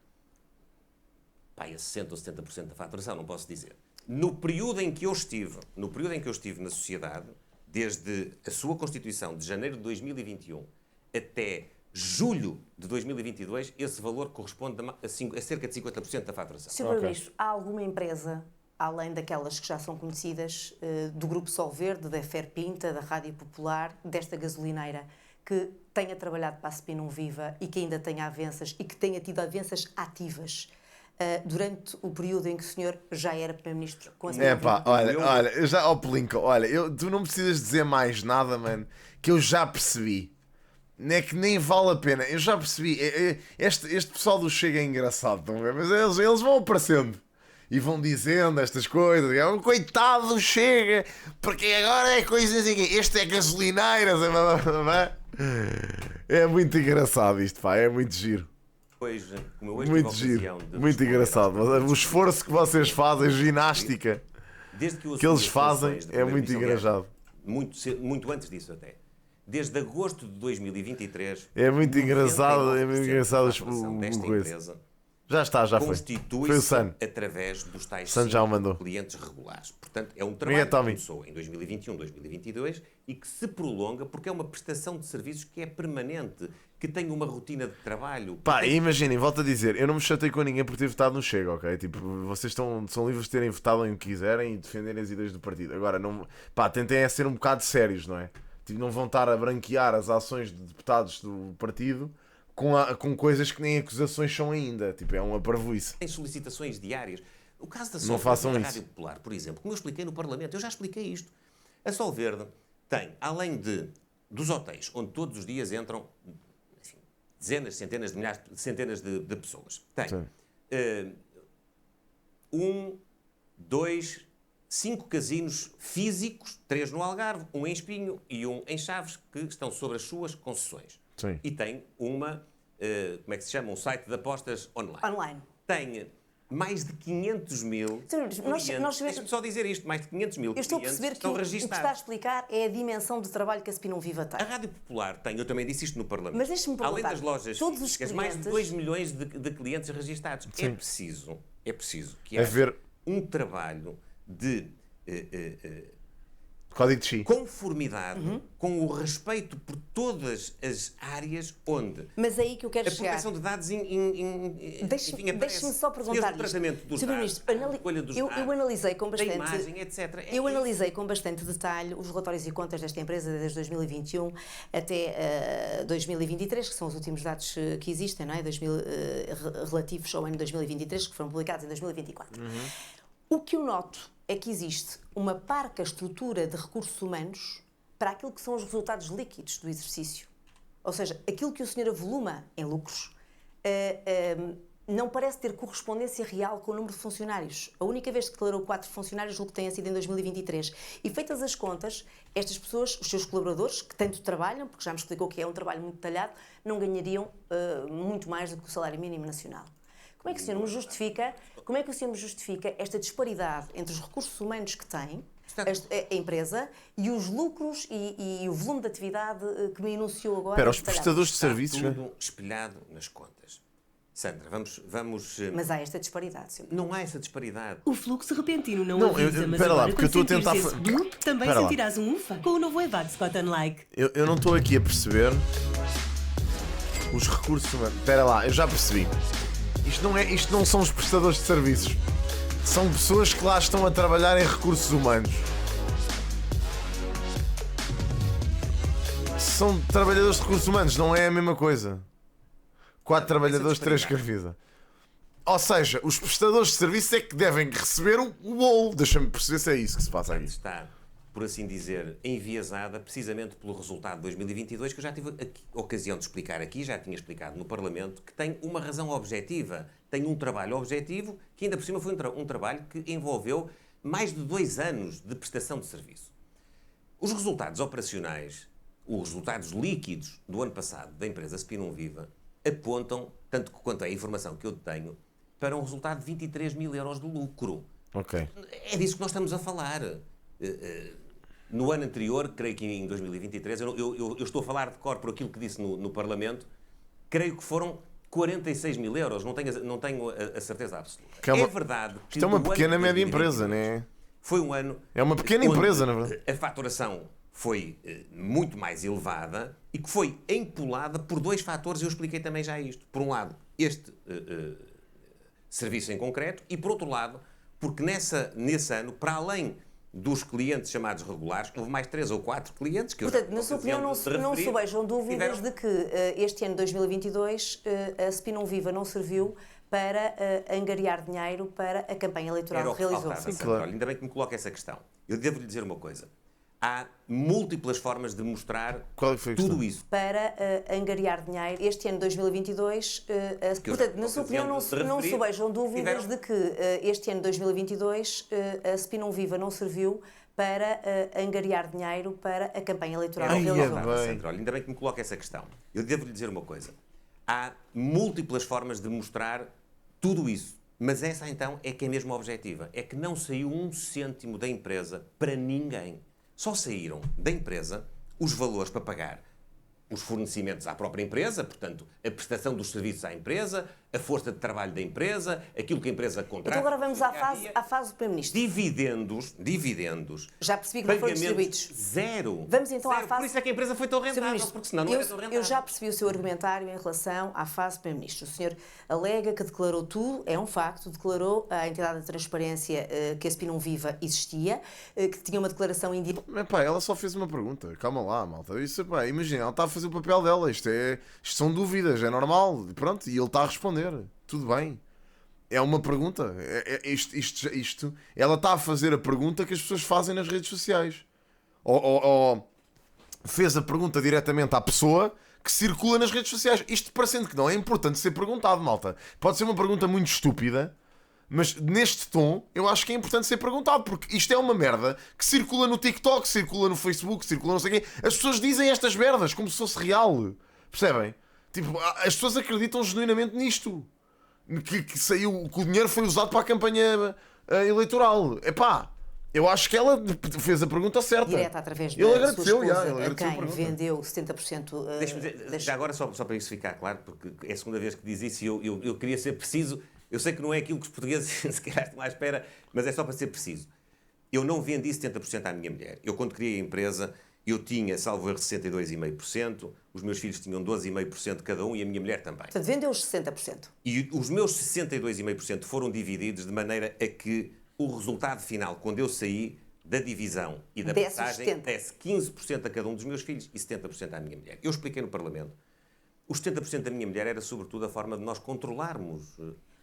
pá, é 60% ou 70% da faturação, não posso dizer. No período em que eu estive na sociedade, desde a sua constituição de janeiro de 2021 até julho de 2022, esse valor corresponde a cerca de 50% da faturação. Sr. Primeiro-Ministro, há alguma empresa, além daquelas que já são conhecidas, do Grupo Sol Verde, da Ferpinta, da Rádio Popular, desta gasolineira, que tenha trabalhado para a Spin Viva e que ainda tenha avanças e que tenha tido avanças ativas durante o período em que o senhor já era Primeiro-Ministro com a Spin Pá, olha, eu já, ó Pelinco, olha, tu não precisas dizer mais nada, mano, que eu já percebi. Não é que nem vale a pena, eu já percebi. Este pessoal do Chega é engraçado, estão a ver? Mas eles vão aparecendo. e vão dizendo estas coisas. É um coitado, chega, porque agora é coisa assim. Este é gasolineira. É muito engraçado isto, pá, é muito giro. Hoje, como eu hoje Muito tive a ocasião giro, de muito responder engraçado. às perguntas O esforço que vocês fazem, a ginástica desde que, eu que assumi eles as fazem funções de é muito primeiro-ministro, engraçado. muito antes disso até. Desde agosto de 2023. É muito engraçado, é muito 99% engraçado da faturação desta coisa. empresa Já foi. constitui-se Foi o Sun. através dos tais Sun já o mandou. clientes regulares. Portanto, é um Miguel trabalho que Tommy. começou em 2021, 2022 e que se prolonga porque é uma prestação de serviços que é permanente, que tem uma rotina de trabalho. Pá, e imaginem, volto a dizer, eu não me chatei com ninguém por ter votado no Chega, ok? Tipo, vocês são livres de terem votado em o que quiserem e defenderem as ideias do partido. Agora, não, pá, tentem é ser um bocado sérios, não é? Tipo, não vão estar a branquear as ações de deputados do partido com coisas que nem acusações são ainda. Tipo, é uma parvoíce. Tem solicitações diárias. O caso da Não Solverde, façam da isso. Rádio Popular, por exemplo, como eu expliquei no Parlamento, eu já expliquei isto. A Solverde tem, além dos hotéis, onde todos os dias entram enfim, dezenas, centenas de milhares, centenas de pessoas, tem Sim. 5 casinos físicos, 3 no Algarve, 1 em Espinho e 1 em Chaves, que estão sobre as suas concessões. Sim. E tem como é que se chama? Um site de apostas online. Online. Tem mais de 500 mil Nós clientes. sabemos- Deixa-me só dizer isto, mais de 500 mil Eu estou a clientes perceber que estão o que está a registados. explicar é a dimensão de trabalho que a Spin não Viva tem. A Rádio Popular tem, eu também disse isto no Parlamento, Mas deixe-me perguntar, além das lojas todos os físicas, mais de clientes- 2 milhões de clientes registados. É preciso que É haja ver um trabalho de código de Chi. conformidade Uhum. com o respeito por todas as áreas onde Mas é aí que eu quero a chegar. proteção de dados Deixe-me só perguntar o tratamento dos Sr. dados, Ministro, a escolha dos eu dados, analisei com da bastante... imagem, etc. Eu analisei com bastante detalhe os relatórios e contas desta empresa desde 2021 até 2023, que são os últimos dados que existem, não é? Relativos ao ano 2023, que foram publicados em 2024. O que eu noto é que existe uma parca estrutura de recursos humanos para aquilo que são os resultados líquidos do exercício. Ou seja, aquilo que o senhor avoluma em lucros não parece ter correspondência real com o número de funcionários. A única vez que declarou 4 funcionários, julgo que tenha sido em 2023. E feitas as contas, estas pessoas, os seus colaboradores, que tanto trabalham, porque já me explicou que é um trabalho muito detalhado, não ganhariam muito mais do que o salário mínimo nacional. Como é que o senhor me justifica esta disparidade entre os recursos humanos que tem a empresa e os lucros e o volume de atividade que me enunciou agora? Espera, os detalhado? prestadores de Está serviços. tudo espelhado nas contas. Sandra, vamos Mas há esta disparidade, senhor. não há essa disparidade. O fluxo repentino não, Não, avisa, mas espera lá, agora porque eu estou a quando tentar sentires esse bloop, também Espera lá. sentirás um ufa com o novo Evac Scott Unlike. Eu não estou aqui a perceber os recursos humanos. Espera lá, eu já percebi. Isto não são os prestadores de serviços. São pessoas que lá estão a trabalhar em recursos humanos. São trabalhadores de recursos humanos, não é a mesma coisa. 4 trabalhadores, 3 escravida. Ou seja, os prestadores de serviços é que devem receber o bolo. Deixa-me perceber se é isso que se passa aqui. Está, por assim dizer, enviesada precisamente pelo resultado de 2022 que eu já tive a ocasião de explicar aqui, já tinha explicado no Parlamento, que tem uma razão objetiva, tem um trabalho objetivo, que ainda por cima foi um trabalho que envolveu mais de 2 anos de prestação de serviço. Os resultados operacionais, os resultados líquidos do ano passado da empresa Spin Viva apontam, tanto quanto é a informação que eu tenho, para um resultado de 23 mil euros de lucro. Ok. É disso que nós estamos a falar. No ano anterior, creio que em 2023, eu estou a falar de cor por aquilo que disse no Parlamento, creio que foram 46 mil euros, não tenho a certeza absoluta. Que é verdade que Isto é uma no ano pequena de média 2022 empresa, não é? Foi um ano... É uma pequena onde empresa, na verdade. A faturação foi muito mais elevada e que foi empolada por 2 fatores, eu expliquei também já isto. Por um lado, este serviço em concreto e, por outro lado, porque nesse ano, para além dos clientes chamados regulares, houve mais 3 ou 4 clientes que... Portanto, na sua opinião, não se vejam dúvidas de que este ano 2022 a Spin Viva não serviu para angariar dinheiro para a campanha eleitoral Era o que que realizou. faltava, Sandra. claro. Olha, ainda bem que me coloca essa questão. Eu devo-lhe dizer uma coisa. Há múltiplas formas de mostrar Qual é que foi a tudo questão? isso. Para angariar dinheiro. Este ano 2022, portanto, na sua opinião, não se vejam dúvidas de que este ano 2022 a SPI Não Viva não serviu para angariar dinheiro para a campanha eleitoral Ai, realizou. é bem. Sandra, olha, ainda bem que me coloca essa questão. Eu devo-lhe dizer uma coisa. Há múltiplas formas de mostrar tudo isso. Mas essa, então, é que é mesmo objetiva. É que não saiu um cêntimo da empresa para ninguém. Só saíram da empresa os valores para pagar os fornecimentos à própria empresa, portanto, a prestação dos serviços à empresa, a força de trabalho da empresa, aquilo que a empresa contrata. Então agora vamos à fase do Primeiro-Ministro. Dividendos. Já percebi que não foram pagamentos distribuídos. zero. Vamos então Zero. à fase... Por isso é que a empresa foi tão Sr. rentável, Ministro, porque senão não era tão rentável. eu já percebi o seu argumentário em relação à fase do Primeiro-Ministro. O senhor alega que declarou tudo, é um facto, declarou à entidade de transparência que a SPI Não Viva existia, que tinha uma declaração indígena. Epá, ela só fez uma pergunta. Calma lá, malta. Isso, epá, imagina, ela está a fazer o papel dela. Isto são dúvidas, é normal. Pronto, e ele está a responder. Tudo bem. É uma pergunta. Isto, ela está a fazer a pergunta que as pessoas fazem nas redes sociais. Ou fez a pergunta diretamente à pessoa que circula nas redes sociais. Isto parecendo que não é importante ser perguntado, malta. Pode ser uma pergunta muito estúpida, mas neste tom eu acho que é importante ser perguntado, porque isto é uma merda que circula no TikTok, circula no Facebook, circula não sei o quê. As pessoas dizem estas merdas como se fosse real. Percebem? Tipo, as pessoas acreditam genuinamente nisto. Que saiu, que o dinheiro foi usado para a campanha eleitoral. Epá, eu acho que ela fez a pergunta certa. Direta através Ele da sua agradeceu, esposa, ele a agradeceu a quem pergunta. vendeu 70%... Deixa-me dizer, já agora, só para isso ficar claro, porque é a segunda vez que diz isso e eu queria ser preciso. Eu sei que não é aquilo que os portugueses se calhar estão à espera, mas é só para ser preciso. Eu não vendi 70% à minha mulher. Eu, quando criei a empresa, eu tinha, salvo erro, 62,5%, os meus filhos tinham 12,5% cada um e a minha mulher também. Portanto, vendeu os 60%. E os meus 62,5% foram divididos de maneira a que o resultado final, quando eu saí da divisão e da Desse passagem, 70%. desse 15% a cada um dos meus filhos e 70% à minha mulher. Eu expliquei no Parlamento. Os 70% da minha mulher era, sobretudo, a forma de nós controlarmos,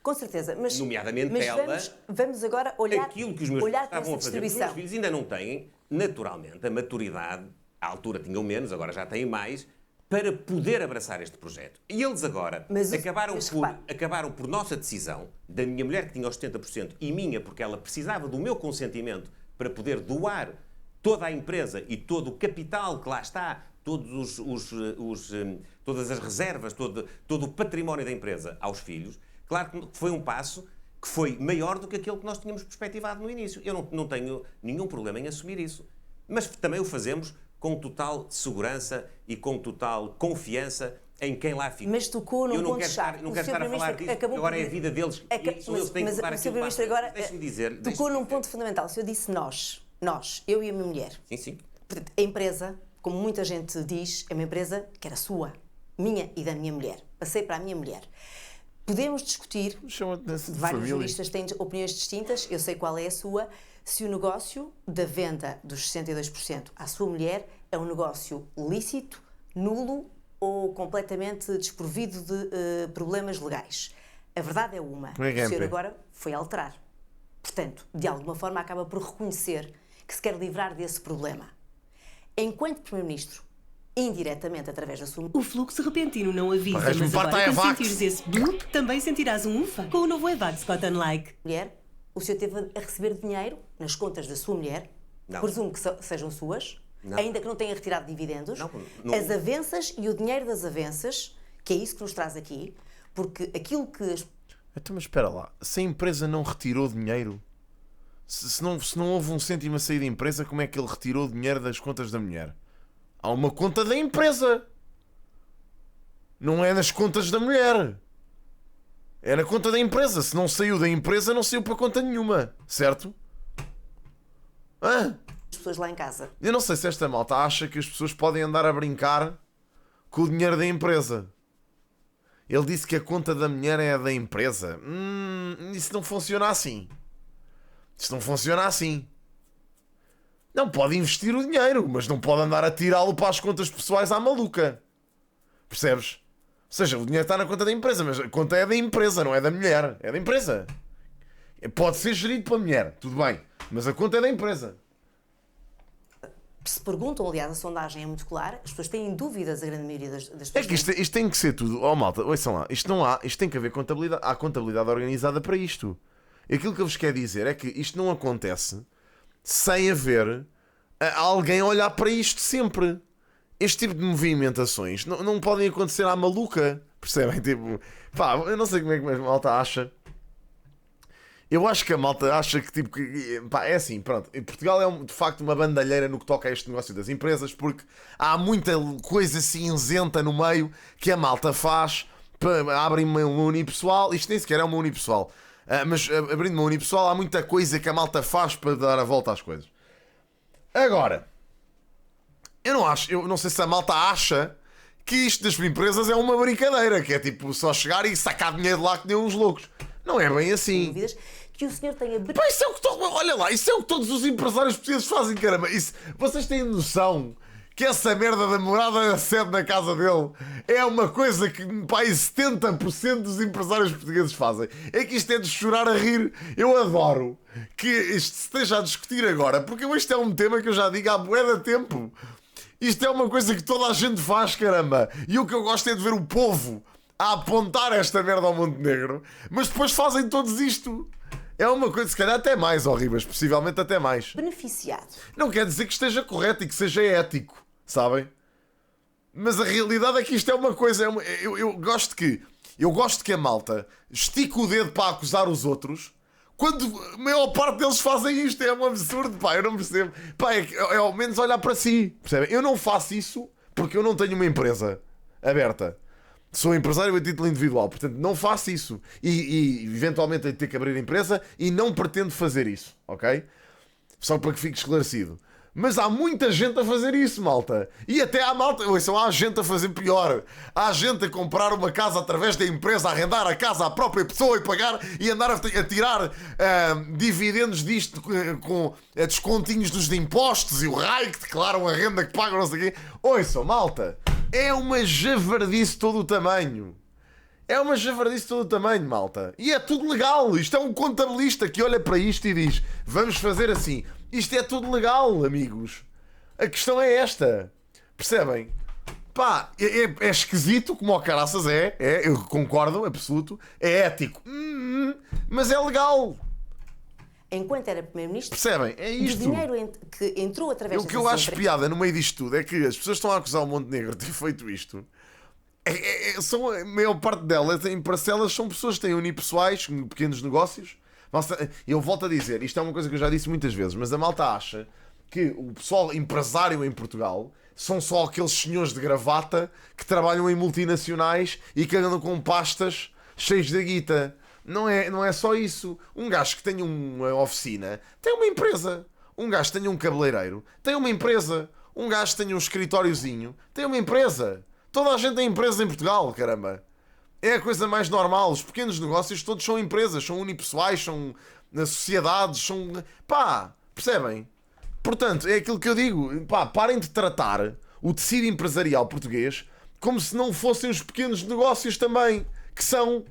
Com certeza, mas, nomeadamente mas ela, vamos agora olhar, aquilo que os meus filhos olhar para estavam esta a fazer. Os meus distribuição. filhos ainda não têm, naturalmente, a maturidade, à altura tinham menos, agora já têm mais, para poder abraçar este projeto. E eles agora Mas acabaram por nossa decisão, da minha mulher que tinha os 70% e minha, porque ela precisava do meu consentimento para poder doar toda a empresa e todo o capital que lá está, todas as reservas, todo o património da empresa aos filhos. Claro que foi um passo que foi maior do que aquele que nós tínhamos perspectivado no início. Eu não tenho nenhum problema em assumir isso. Mas também o fazemos com total segurança e com total confiança em quem lá fica. Mas tocou num eu não ponto quero chave. não quero estar a falar disso, agora é a vida deles. E são eles que têm que levar o Sr. aquilo para Primeiro-Ministro agora Deixe-me dizer. tocou num ponto fundamental. O senhor disse nós, eu e a minha mulher. Sim, sim. Portanto, a empresa, como muita gente diz, é uma empresa que era sua, minha e da minha mulher. Passei para a minha mulher. Podemos discutir, Chama-te de vários família. juristas têm opiniões distintas, eu sei qual é a sua, se o negócio da venda dos 62% à sua mulher é um negócio lícito, nulo ou completamente desprovido de problemas legais. A verdade é uma. Como é que é, o senhor MP? agora foi alterar. Portanto, de alguma forma acaba por reconhecer que se quer livrar desse problema. Enquanto Primeiro-Ministro, indiretamente através da sua O fluxo repentino não avisa, Parece-me mas farta agora a quando Evax. sentires esse bloop, também sentirás um ufa com o novo Evax Cotton Like. mulher, o senhor teve a receber dinheiro nas contas da sua mulher, Não. presumo que sejam suas, Não. ainda que não tenha retirado dividendos, Não. as avanças e o dinheiro das avanças, que é isso que nos traz aqui, porque aquilo que as Então, mas espera lá. Se a empresa não retirou dinheiro, se não houve um cêntimo a sair da empresa, como é que ele retirou o dinheiro das contas da mulher? Há uma conta da empresa. Não é nas contas da mulher. É na conta da empresa. Se não saiu da empresa, não saiu para conta nenhuma. Certo? pessoas lá em casa. Eu não sei se esta malta acha que as pessoas podem andar a brincar com o dinheiro da empresa. Ele disse que a conta da mulher é a da empresa. Isso não funciona assim. Isso não funciona assim. Não pode investir o dinheiro, mas não pode andar a tirá-lo para as contas pessoais à maluca. Percebes? Ou seja, o dinheiro está na conta da empresa, mas a conta é da empresa, não é da mulher. É da empresa. Pode ser gerido pela mulher, tudo bem. Mas a conta é da empresa. se perguntam, aliás, a sondagem é muito clara, as pessoas têm dúvidas, a grande maioria das É pessoas. que isto tem que ser tudo. Malta, ouçam lá. Isto tem que haver contabilidade. Há contabilidade organizada para isto. E aquilo que eu vos quero dizer é que isto não acontece sem haver alguém a olhar para isto sempre. Este tipo de movimentações não podem acontecer à maluca. Percebem? Tipo, pá, eu não sei como é que a malta acha. Eu acho que a malta acha que, tipo, pá, é assim, pronto. Portugal é de facto uma bandalheira no que toca a este negócio das empresas, porque há muita coisa cinzenta no meio que a malta faz. Abrem uma unipessoal, isto nem sequer é uma unipessoal, mas abrindo uma unipessoal há muita coisa que a malta faz para dar a volta às coisas. Agora, eu não sei se a malta acha que isto das empresas é uma brincadeira, que é tipo só chegar e sacar dinheiro de lá que nem uns loucos. Não é bem assim. Dúvidas que o senhor tenha. Pá, isso é o que olha lá, isso é o que todos os empresários portugueses fazem, caramba. Vocês têm noção que essa merda da morada da sede na casa dele é uma coisa que, pá, 70% dos empresários portugueses fazem. É que isto é de chorar a rir. Eu adoro que isto se esteja a discutir agora, porque isto é um tema que eu já digo há bué de tempo. Isto é uma coisa que toda a gente faz, caramba. E o que eu gosto é de ver o povo a apontar esta merda ao Montenegro, mas depois fazem todos isto. É uma coisa, se calhar até mais horríveis, possivelmente até mais. Beneficiado. Não quer dizer que esteja correto e que seja ético, sabem? Mas a realidade é que isto é uma coisa. Eu gosto que a malta estique o dedo para acusar os outros, quando a maior parte deles fazem isto. É um absurdo, pá, eu não percebo. Pá, é ao menos olhar para si, percebem? Eu não faço isso porque eu não tenho uma empresa aberta. Sou empresário a título individual, portanto não faço isso. E eventualmente tenho de ter que abrir empresa e não pretendo fazer isso, ok? Só para que fique esclarecido. Mas há muita gente a fazer isso, malta. E até há malta, há gente a fazer pior. Há gente a comprar uma casa através da empresa, a arrendar a casa à própria pessoa e pagar e andar a tirar dividendos disto com descontinhos dos impostos e o raio que declaram a renda que pagam, não sei o quê. Ouçam, malta. É uma javardice todo o tamanho. É uma javardice todo o tamanho, malta. E é tudo legal. Isto é um contabilista que olha para isto e diz: vamos fazer assim. Isto é tudo legal, amigos. A questão é esta. Percebem? Pá, é esquisito como o caraças eu concordo, absoluto. É ético. Mas é legal. Enquanto era Primeiro-Ministro, Percebem? É isto. o dinheiro que entrou através O que eu acho piada no meio disto tudo é que as pessoas estão a acusar o Montenegro de ter feito isto. São, a maior parte delas, em parcelas, são pessoas que têm unipessoais, pequenos negócios. Eu volto a dizer, isto é uma coisa que eu já disse muitas vezes, mas a malta acha que o pessoal empresário em Portugal são só aqueles senhores de gravata que trabalham em multinacionais e que andam com pastas cheios de guita. Não é só isso. Um gajo que tem uma oficina tem uma empresa. Um gajo que tem um cabeleireiro tem uma empresa. Um gajo que tem um escritóriozinho tem uma empresa. Toda a gente tem empresa em Portugal, caramba. É a coisa mais normal. Os pequenos negócios todos são empresas, são unipessoais, são sociedades, são... Pá, percebem? Portanto, é aquilo que eu digo. Pá, parem de tratar o tecido empresarial português como se não fossem os pequenos negócios também, que são...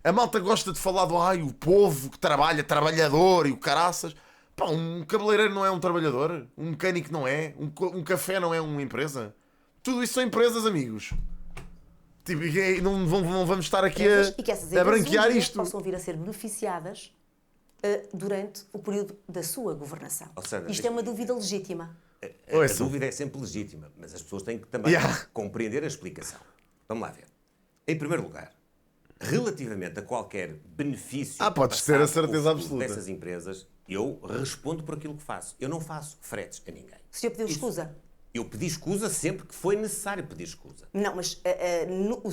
A malta gosta de falar do o povo que trabalha, trabalhador e o caraças. Pá, um cabeleireiro não é um trabalhador? Um mecânico não é? Um café não é uma empresa? Tudo isso são empresas, amigos. Tipo, não vamos estar aqui a branquear isto. Possam vir a ser beneficiadas durante o período da sua governação. Seja, isto é uma dúvida legítima. A dúvida é sempre legítima, mas as pessoas têm que também compreender a explicação. Vamos lá ver. Em primeiro lugar, relativamente a qualquer benefício podes ter a certeza absoluta dessas empresas, eu respondo por aquilo que faço. Eu não faço fretes a ninguém. O senhor pediu escusa? Eu pedi escusa sempre que foi necessário pedir escusa. Não, mas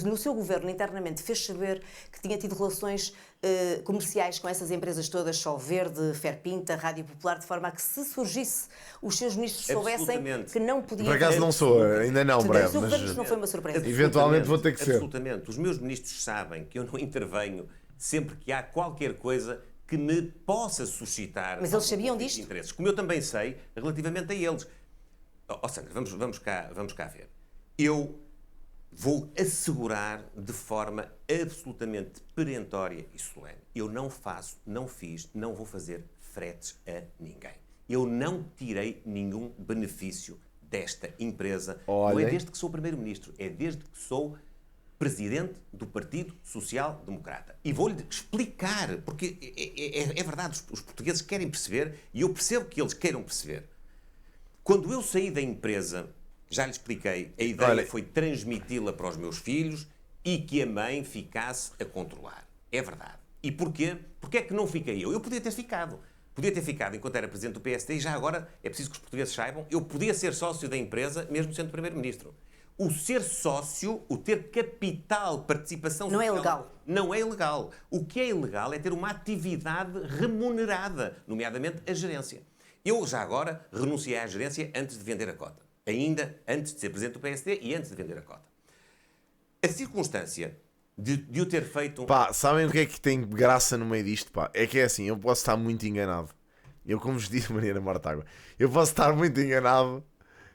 no seu governo internamente fez saber que tinha tido relações comerciais com essas empresas todas, Sol Verde, Ferpinta, Rádio Popular, de forma a que se surgisse os seus ministros soubessem que não podiam... Por acaso não sou, ainda não, breve, mas... Isto não foi uma surpresa. Eventualmente vou ter que ser. Absolutamente. Os meus ministros sabem que eu não intervenho sempre que há qualquer coisa que me possa suscitar... Mas eles sabiam disto? Interesses, como eu também sei relativamente a eles. Sandra, vamos cá ver. Eu vou assegurar de forma absolutamente perentória e solene. Eu não faço, não fiz, não vou fazer fretes a ninguém. Eu não tirei nenhum benefício desta empresa. Olhem. Não é desde que sou Primeiro-Ministro, é desde que sou Presidente do Partido Social Democrata. E vou-lhe explicar, porque é verdade, os portugueses querem perceber, e eu percebo que eles queiram perceber. Quando eu saí da empresa, já lhe expliquei, a ideia foi transmiti-la para os meus filhos e que a mãe ficasse a controlar. É verdade. E porquê? Porque é que não fiquei eu? Eu podia ter ficado. Podia ter ficado enquanto era Presidente do PSD e já agora, é preciso que os portugueses saibam, eu podia ser sócio da empresa mesmo sendo Primeiro-Ministro. O ser sócio, o ter capital, participação Não é social, ilegal. não é ilegal. O que é ilegal é ter uma atividade remunerada, nomeadamente a gerência. Eu já agora renunciei à gerência antes de vender a cota. Ainda antes de ser Presidente do PSD e antes de vender a cota. A circunstância de o ter feito... Pá, sabem o que é que tem graça no meio disto? Pá? É que é assim, eu posso estar muito enganado. Eu, como vos disse, Mariana Mortágua, eu posso estar muito enganado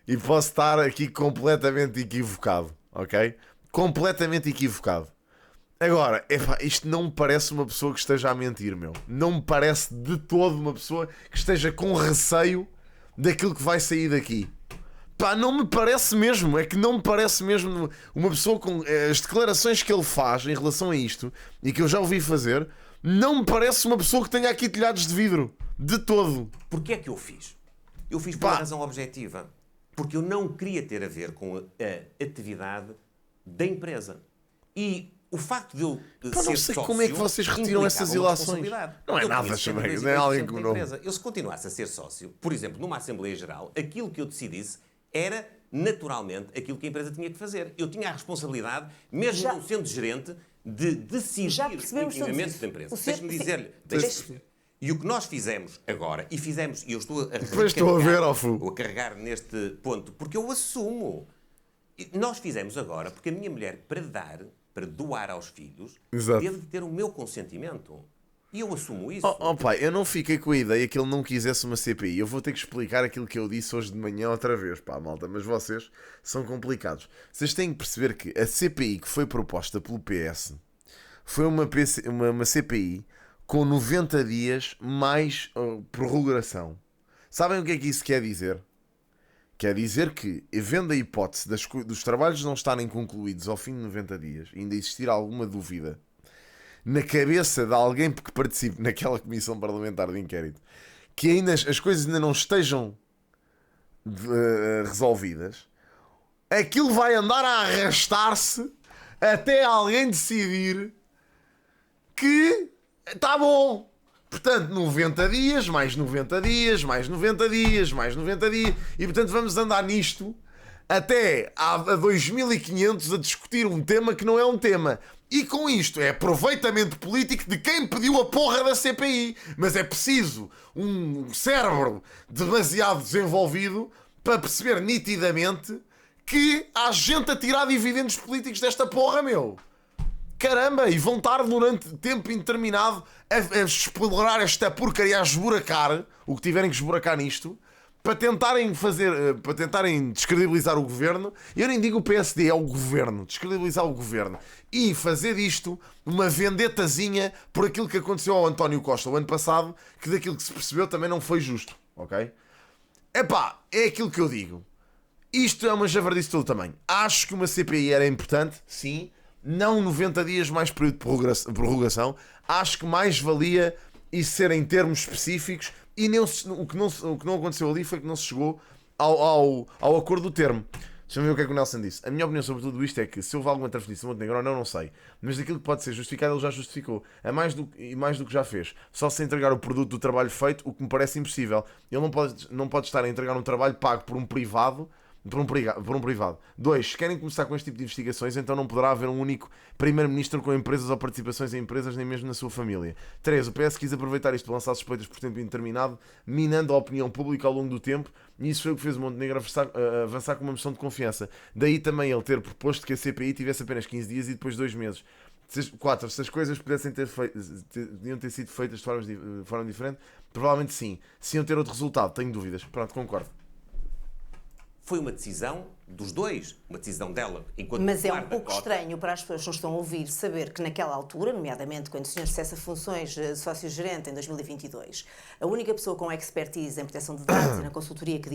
e posso estar aqui completamente equivocado, ok? Completamente equivocado. Agora, epá, isto não me parece uma pessoa que esteja a mentir, meu. Não me parece de todo uma pessoa que esteja com receio daquilo que vai sair daqui. Pá, não me parece mesmo, é que não me parece mesmo uma pessoa com as declarações que ele faz em relação a isto, e que eu já ouvi fazer, não me parece uma pessoa que tenha aqui telhados de vidro, de todo. Porquê é que eu fiz? Eu fiz por uma razão objetiva. Porque eu não queria ter a ver com a atividade da empresa. E o facto de eu Pá, ser não sei sócio como é que vocês retiram implicava essas uma ilações. responsabilidade. Não é Eu nada, tinha chamei, 52% não é alguém da que não. empresa. Eu, se continuasse a ser sócio, por exemplo, numa Assembleia Geral, aquilo que eu decidisse era, naturalmente, aquilo que a empresa tinha que fazer. Eu tinha a responsabilidade, mesmo não sendo gerente, de decidir Já o percebemos encaminhamento tudo da isso. empresa. O senhor- Deixe-me dizer-lhe. Deixe- E o que nós fizemos agora, e eu estou a Depois estou a ver, ó Fu. ou a carregar neste ponto, porque eu assumo. E nós fizemos agora, porque a minha mulher, para doar aos filhos, Exato. teve de ter o meu consentimento. E eu assumo isso. Oh pai, eu não fiquei com a ideia que ele não quisesse uma CPI. Eu vou ter que explicar aquilo que eu disse hoje de manhã outra vez, pá, malta. Mas vocês são complicados. Vocês têm que perceber que a CPI que foi proposta pelo PS foi uma CPI com 90 dias mais prorrogação. Sabem o que é que isso quer dizer? Quer dizer que, havendo a hipótese dos trabalhos não estarem concluídos ao fim de 90 dias, ainda existir alguma dúvida na cabeça de alguém que participe naquela comissão parlamentar de inquérito, que ainda as coisas ainda não estejam resolvidas, aquilo vai andar a arrastar-se até alguém decidir que está bom. Portanto, 90 dias, mais 90 dias, mais 90 dias, mais 90 dias. E, portanto, vamos andar nisto até a 2500 a discutir um tema que não é um tema. E com isto é aproveitamento político de quem pediu a porra da CPI. Mas é preciso um cérebro demasiado desenvolvido para perceber nitidamente que há gente a tirar dividendos políticos desta porra, meu. Caramba, e vão estar durante tempo indeterminado a explorar esta porcaria, a esburacar o que tiverem que esburacar nisto, para tentarem para tentarem descredibilizar o governo. Eu nem digo o PSD, é o governo, descredibilizar o governo e fazer disto uma vendetazinha por aquilo que aconteceu ao António Costa o ano passado, que daquilo que se percebeu também não foi justo, ok? Epá, é aquilo que eu digo. Isto é uma javardice de todo tamanho. Acho que uma CPI era importante, sim. Não 90 dias mais período de prorrogação. Acho que mais valia isso ser em termos específicos. E o que não aconteceu ali foi que não se chegou ao acordo do termo. Deixa-me ver o que é que o Nelson disse. A minha opinião sobre tudo isto é que se houve alguma transferência de Montenegro, não sei. Mas daquilo que pode ser justificado, ele já justificou. Mais do que já fez. Só se entregar o produto do trabalho feito, o que me parece impossível. Ele não pode estar a entregar um trabalho pago por um privado. Por um privado. 2. Se querem começar com este tipo de investigações, então não poderá haver um único primeiro-ministro com empresas ou participações em empresas, nem mesmo na sua família. 3. O PS quis aproveitar isto para lançar suspeitas por tempo indeterminado, minando a opinião pública ao longo do tempo, e isso foi o que fez o Montenegro avançar com uma moção de confiança. Daí também ele ter proposto que a CPI tivesse apenas 15 dias e depois 2 meses. 4. Se as coisas pudessem podiam ter sido feitas de forma diferente, provavelmente sim. Se iam ter outro resultado, tenho dúvidas. Pronto, concordo. Foi uma decisão dos dois, uma decisão dela enquanto Mas é titular um da pouco cota. estranho para as pessoas que nos estão a ouvir saber que naquela altura, nomeadamente quando o senhor cessa funções de sócio-gerente em 2022, a única pessoa com expertise em proteção de dados e na consultoria que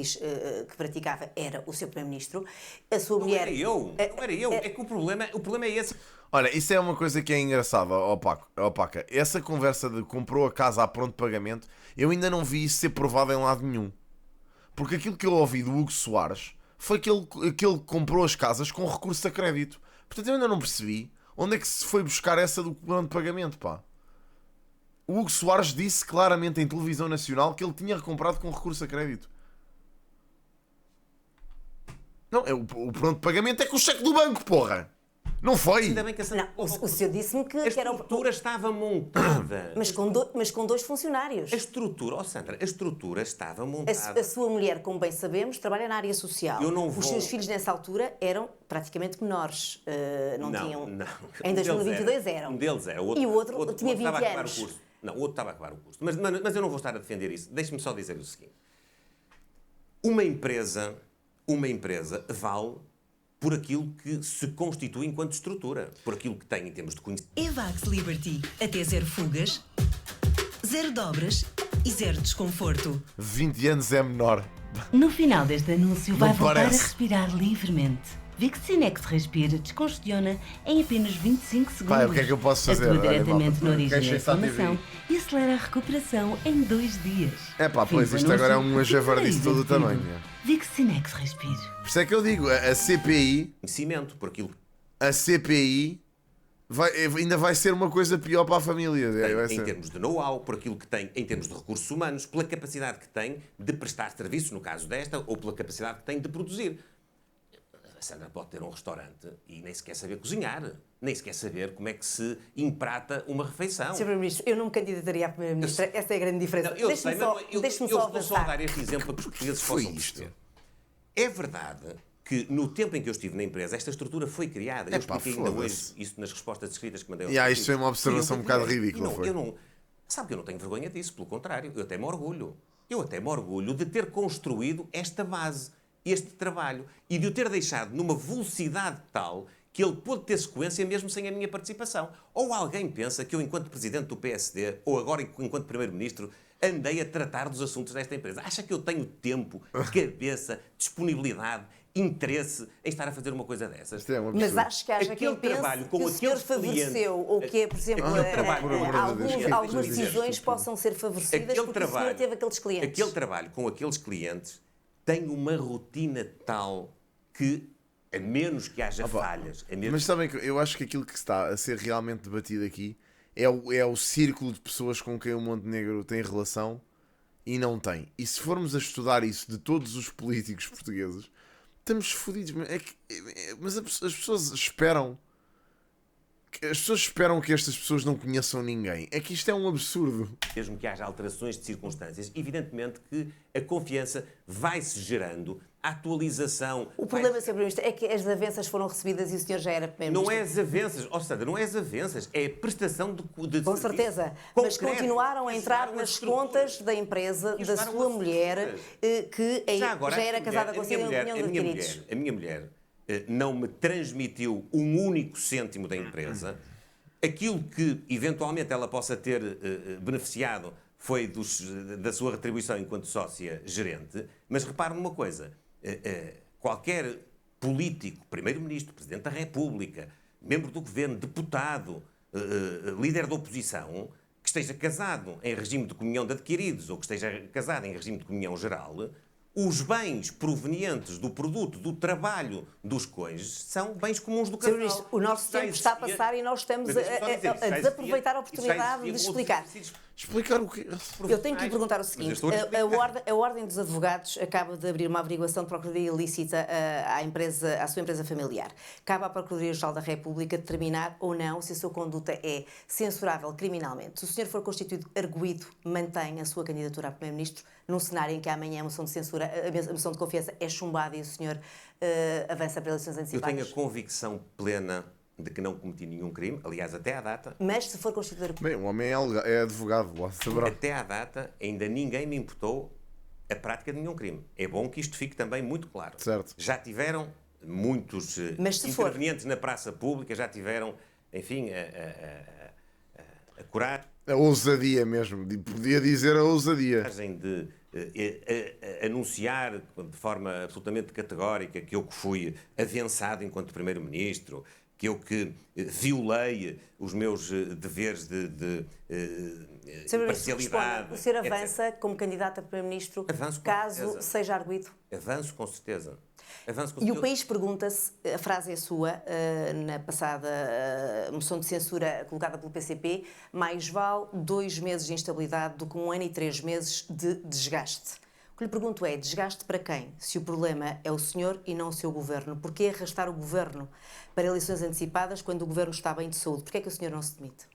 praticava era o seu primeiro-ministro. A sua mulher... Não era eu. É que o problema é esse. Olha, isso é uma coisa que é engraçada, Paca. Essa conversa de comprou a casa a pronto pagamento, eu ainda não vi isso ser provado em lado nenhum. Porque aquilo que eu ouvi do Hugo Soares foi que ele comprou as casas com recurso a crédito. Portanto, eu ainda não percebi onde é que se foi buscar essa do pronto pagamento, pá. O Hugo Soares disse claramente em televisão nacional que ele tinha comprado com recurso a crédito. Não, o pronto pagamento é com o cheque do banco, porra! Não foi? Ainda bem que essa... Não, o senhor disse-me que A era... estrutura estava montada. Mas com dois funcionários. A estrutura, Sandra, a estrutura estava montada. A sua mulher, como bem sabemos, trabalha na área social. Eu não Os vou- seus filhos nessa altura eram praticamente menores. Não tinham... Não. Em 2022 eram. Um deles era. E o outro tinha 20 estava a acabar anos. o curso. Não, o outro estava a acabar o curso. Mas eu não vou estar a defender isso. Deixe-me só dizer o seguinte. Uma empresa vale por aquilo que se constitui enquanto estrutura. Por aquilo que tem em termos de conhecimento. Evax Liberty. Até 0 fugas, 0 dobras e 0 desconforto. 20 anos é menor. No final deste anúncio, vai voltar parece. a respirar livremente. Vixenex Respira descongestiona em apenas 25 segundos. Pai, o que é que eu posso fazer? Atua Olha, diretamente malta, na origem queres da ver isso à TV? inflamação e acelera a recuperação em 2 dias. É pá, Fim pois, do isto agora é anúncio, uma javardice de todo o efetivo. tamanho. Vixenex Respire. Por isso é que eu digo, a CPI Conhecimento, por aquilo que ainda vai ser uma coisa pior para a família. tem Vai em ser. termos de know-how, por aquilo que tem em termos de recursos humanos, pela capacidade que tem de prestar serviços, no caso desta, ou pela capacidade que tem de produzir. A Sandra pode ter um restaurante e nem sequer saber cozinhar, nem sequer saber como é que se emprata uma refeição. Sr. Primeiro-Ministro, eu não me candidataria a Primeiro-Ministra. Essa é a grande diferença. Não, eu sei, Deixe-me mas só, deixe-me eu só estou só a avançar. dar este exemplo para que os portugueses Foi possam isto. perceber. É verdade que no tempo em que eu estive na empresa, esta estrutura foi criada. Eu Epá, expliquei ainda foda-se. hoje isso nas respostas escritas que mandei ao Isto partido. foi uma observação E eu um bocado criei. ridícula, E foi. eu não, sabe que eu não tenho vergonha disso, pelo contrário, eu até me orgulho. Eu até me orgulho de ter construído esta base, este trabalho, e de o ter deixado numa velocidade tal que ele pôde ter sequência mesmo sem a minha participação. Ou alguém pensa que eu, enquanto Presidente do PSD, ou agora enquanto Primeiro-Ministro, andei a tratar dos assuntos desta empresa? Acha que eu tenho tempo, cabeça, disponibilidade, interesse em estar a fazer uma coisa dessas? Isto é um Mas absurdo. acho que haja Aquele quem pense trabalho com que o senhor aqueles clientes- favoreceu, ou que, por exemplo, Aquele trabalho, por amor de Deus, algumas deixa-me dizer decisões isto. possam ser favorecidas porque o senhor teve aqueles clientes. Aquele trabalho com aqueles clientes tem uma rotina tal que, a menos que haja falhas, a menos Mas sabem que eu acho que aquilo que está a ser realmente debatido aqui é o círculo de pessoas com quem o Montenegro tem relação e não tem. E se formos a estudar isso de todos os políticos portugueses, estamos fodidos. Mas as pessoas esperam. As pessoas esperam que estas pessoas não conheçam ninguém. É que isto é um absurdo. mesmo que haja alterações de circunstâncias, evidentemente que a confiança vai-se gerando, a atualização... O problema, Sr. Primeiro-Ministro, é que as desavenças foram recebidas e o senhor já era Primeiro-Ministro. Não é as avanças, ou seja, não é as avanças, é a prestação de Com serviço certeza. Mas concreto, continuaram a que entrar ajudaram nas as estruturas. contas da empresa, Que da ajudaram sua as mulher, estruturas. que Já agora, era casada com a senhora mulher, União de Adquiridos. a minha mulher não me transmitiu um único cêntimo da empresa. Aquilo que, eventualmente, ela possa ter beneficiado foi da sua retribuição enquanto sócia gerente. Mas repare numa coisa. Qualquer político, Primeiro-Ministro, Presidente da República, membro do Governo, deputado, líder da oposição, que esteja casado em regime de comunhão de adquiridos ou que esteja casado em regime de comunhão geral, os bens provenientes do produto, do trabalho dos cônjuges, são bens comuns do Sr. casal. Primeiro-Ministro, o nosso Isso já tempo está a existia- passar e nós estamos Mas deixa-me só dizer, isso a já desaproveitar a existia- isso já oportunidade de existia explicar. noutros exercícios Explicar o quê? Eu tenho que lhe perguntar o Mas eu seguinte: estou a explicar. a Ordem dos Advogados acaba de abrir uma averiguação de procuradoria ilícita à sua empresa familiar. Cabe à Procuradoria-Geral da República determinar ou não se a sua conduta é censurável criminalmente. Se o senhor for constituído arguido, mantém a sua candidatura a Primeiro-Ministro num cenário em que amanhã a moção de censura, a moção de confiança é chumbada e o senhor avança para eleições Eu antecipadas? tenho a convicção plena de que não cometi nenhum crime, aliás, até à data, Mas se for constituído arguido, Bem, o homem é advogado, lá saberá. até à data, ainda ninguém me imputou a prática de nenhum crime. É bom que isto fique também muito claro. Certo. Já tiveram muitos intervenientes na praça pública, já tiveram, enfim, a coragem A ousadia mesmo, podia dizer a ousadia. de anunciar de forma absolutamente categórica que eu que fui avançado enquanto Primeiro-Ministro, que eu que violei os meus deveres de imparcialidade. O senhor etc. avança como candidato a Primeiro-Ministro Avanço com caso certeza. seja arguido? Avanço com certeza. E o país pergunta-se, a frase é sua, na passada moção de censura colocada pelo PCP, mais vale 2 meses de instabilidade do que 1 ano e 3 meses de desgaste. O que lhe pergunto é, desgaste para quem? Se o problema é o senhor e não o seu governo. Porquê arrastar o governo para eleições antecipadas quando o governo está bem de saúde? Porquê é que o senhor não se demite?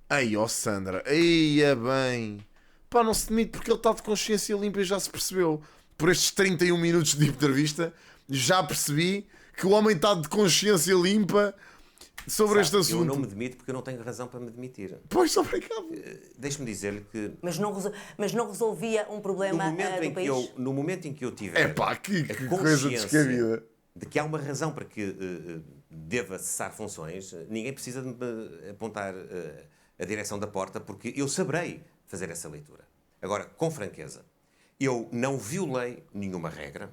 Ai, ó Sandra, aí é bem. Pá, não se demite porque ele está de consciência limpa e já se percebeu. Por estes 31 minutos de entrevista, já percebi que o homem está de consciência limpa sobre este assunto. Eu não me demito porque eu não tenho razão para me demitir. Pois, obrigado. Deixe-me dizer-lhe que Mas não resolvia um problema do país? no momento em que eu tiver É pá, que a coisa consciência descabida. de que há uma razão para que deva cessar funções, ninguém precisa de me apontar a direção da porta, porque eu saberei fazer essa leitura. Agora, com franqueza, eu não violei nenhuma regra.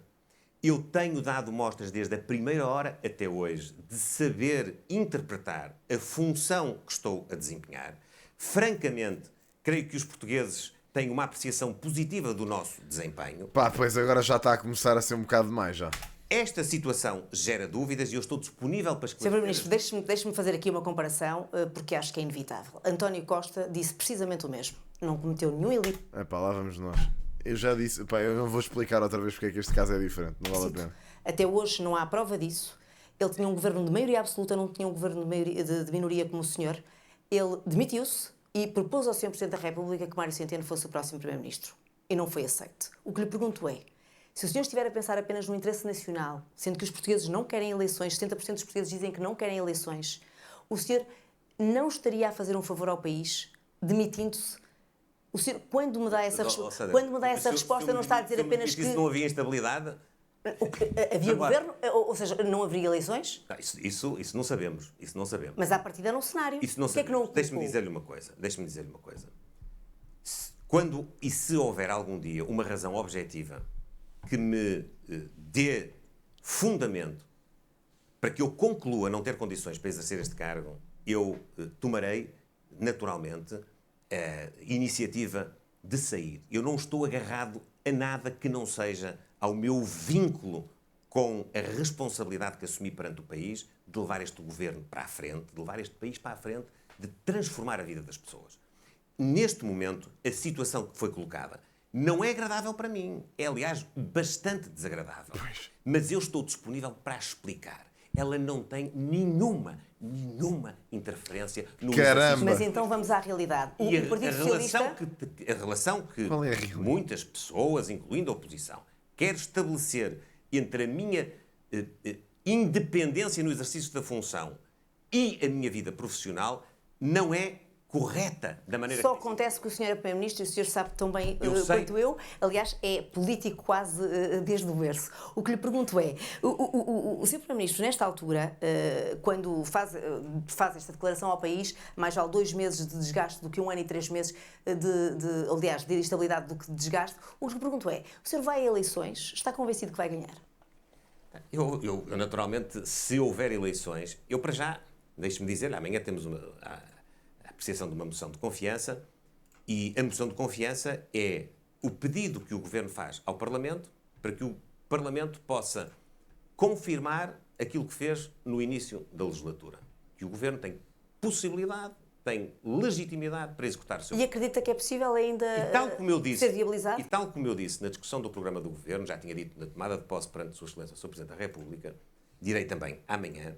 Eu tenho dado mostras desde a primeira hora até hoje de saber interpretar a função que estou a desempenhar. Francamente, creio que os portugueses têm uma apreciação positiva do nosso desempenho. Pá, pois agora já está a começar a ser um bocado demais já. Esta situação gera dúvidas e eu estou disponível para Sr. esclarecer. Primeiro-Ministro, deixe-me fazer aqui uma comparação, porque acho que é inevitável. António Costa disse precisamente o mesmo. Não cometeu nenhum ilícito. É pá, lá vamos nós. Eu já disse, pá, eu não vou explicar outra vez porque é que este caso é diferente. Não vale a pena. Até hoje não há prova disso. Ele tinha um governo de maioria absoluta, não tinha um governo de minoria como o senhor. Ele demitiu-se e propôs ao Sr. Presidente da República que Mário Centeno fosse o próximo Primeiro-Ministro. E não foi aceito. O que lhe pergunto é, se o senhor estiver a pensar apenas no interesse nacional, sendo que os portugueses não querem eleições, 70% dos portugueses dizem que não querem eleições, o senhor não estaria a fazer um favor ao país, demitindo-se? O senhor, quando me dá essa resposta, não está a dizer apenas que Se não havia instabilidade... havia governo, ou seja, não haveria eleições? Isso não sabemos. Isso não sabemos. Mas à partida era um cenário. Isso não Porquê é que não sabemos. Deixe-me dizer-lhe uma coisa. Quando e se houver algum dia uma razão objetiva que me dê fundamento para que eu conclua não ter condições para exercer este cargo, eu tomarei, naturalmente, a iniciativa de sair. Eu não estou agarrado a nada que não seja ao meu vínculo com a responsabilidade que assumi perante o país de levar este governo para a frente, de levar este país para a frente, de transformar a vida das pessoas. Neste momento, a situação que foi colocada não é agradável para mim. É, aliás, bastante desagradável. Mas eu estou disponível para a explicar. Ela não tem nenhuma interferência no Caramba! Mas então vamos à realidade. E O Partido Socialista... a relação que Qual é a realidade? muitas pessoas, incluindo a oposição, quer estabelecer entre a minha independência no exercício da função e a minha vida profissional não é correta da maneira Só que... acontece que o senhor é Primeiro-Ministro e o senhor sabe tão bem Eu sei. quanto eu. Aliás, é político quase desde o berço. O que lhe pergunto é, o senhor Primeiro-Ministro, nesta altura, quando faz esta declaração ao país, mais vale 2 meses de desgaste do que 1 ano e 3 meses de instabilidade do que de desgaste, o que lhe pergunto é, o senhor vai a eleições, está convencido que vai ganhar? Eu naturalmente, se houver eleições, eu para já, deixe-me dizer, amanhã temos a apreciação de uma moção de confiança e a moção de confiança é o pedido que o Governo faz ao Parlamento para que o Parlamento possa confirmar aquilo que fez no início da legislatura. Que o Governo tem possibilidade, tem legitimidade para executar o seu... E acredita que é possível ainda ser viabilizado? E tal como eu disse na discussão do programa do Governo, já tinha dito na tomada de posse perante Sua Excelência, o Sr. Presidente da República, direi também amanhã,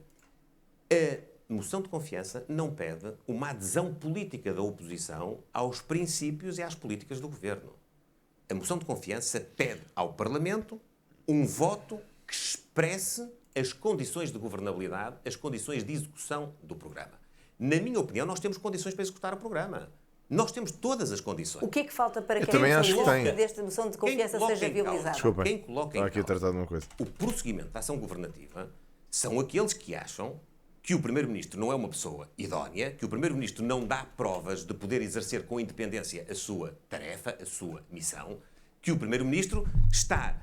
a moção de confiança não pede uma adesão política da oposição aos princípios e às políticas do Governo. A moção de confiança pede ao Parlamento um voto que expresse as condições de governabilidade, as condições de execução do programa. Na minha opinião, nós temos condições para executar o programa. Nós temos todas as condições. O que é que falta para que também acho que tem. desta moção de confiança seja viabilizada? Desculpem, Quem coloca em estava aqui a causa tratar de uma coisa. o prosseguimento da ação governativa são aqueles que acham que o Primeiro-Ministro não é uma pessoa idónea, que o Primeiro-Ministro não dá provas de poder exercer com independência a sua tarefa, a sua missão, que o Primeiro-Ministro está,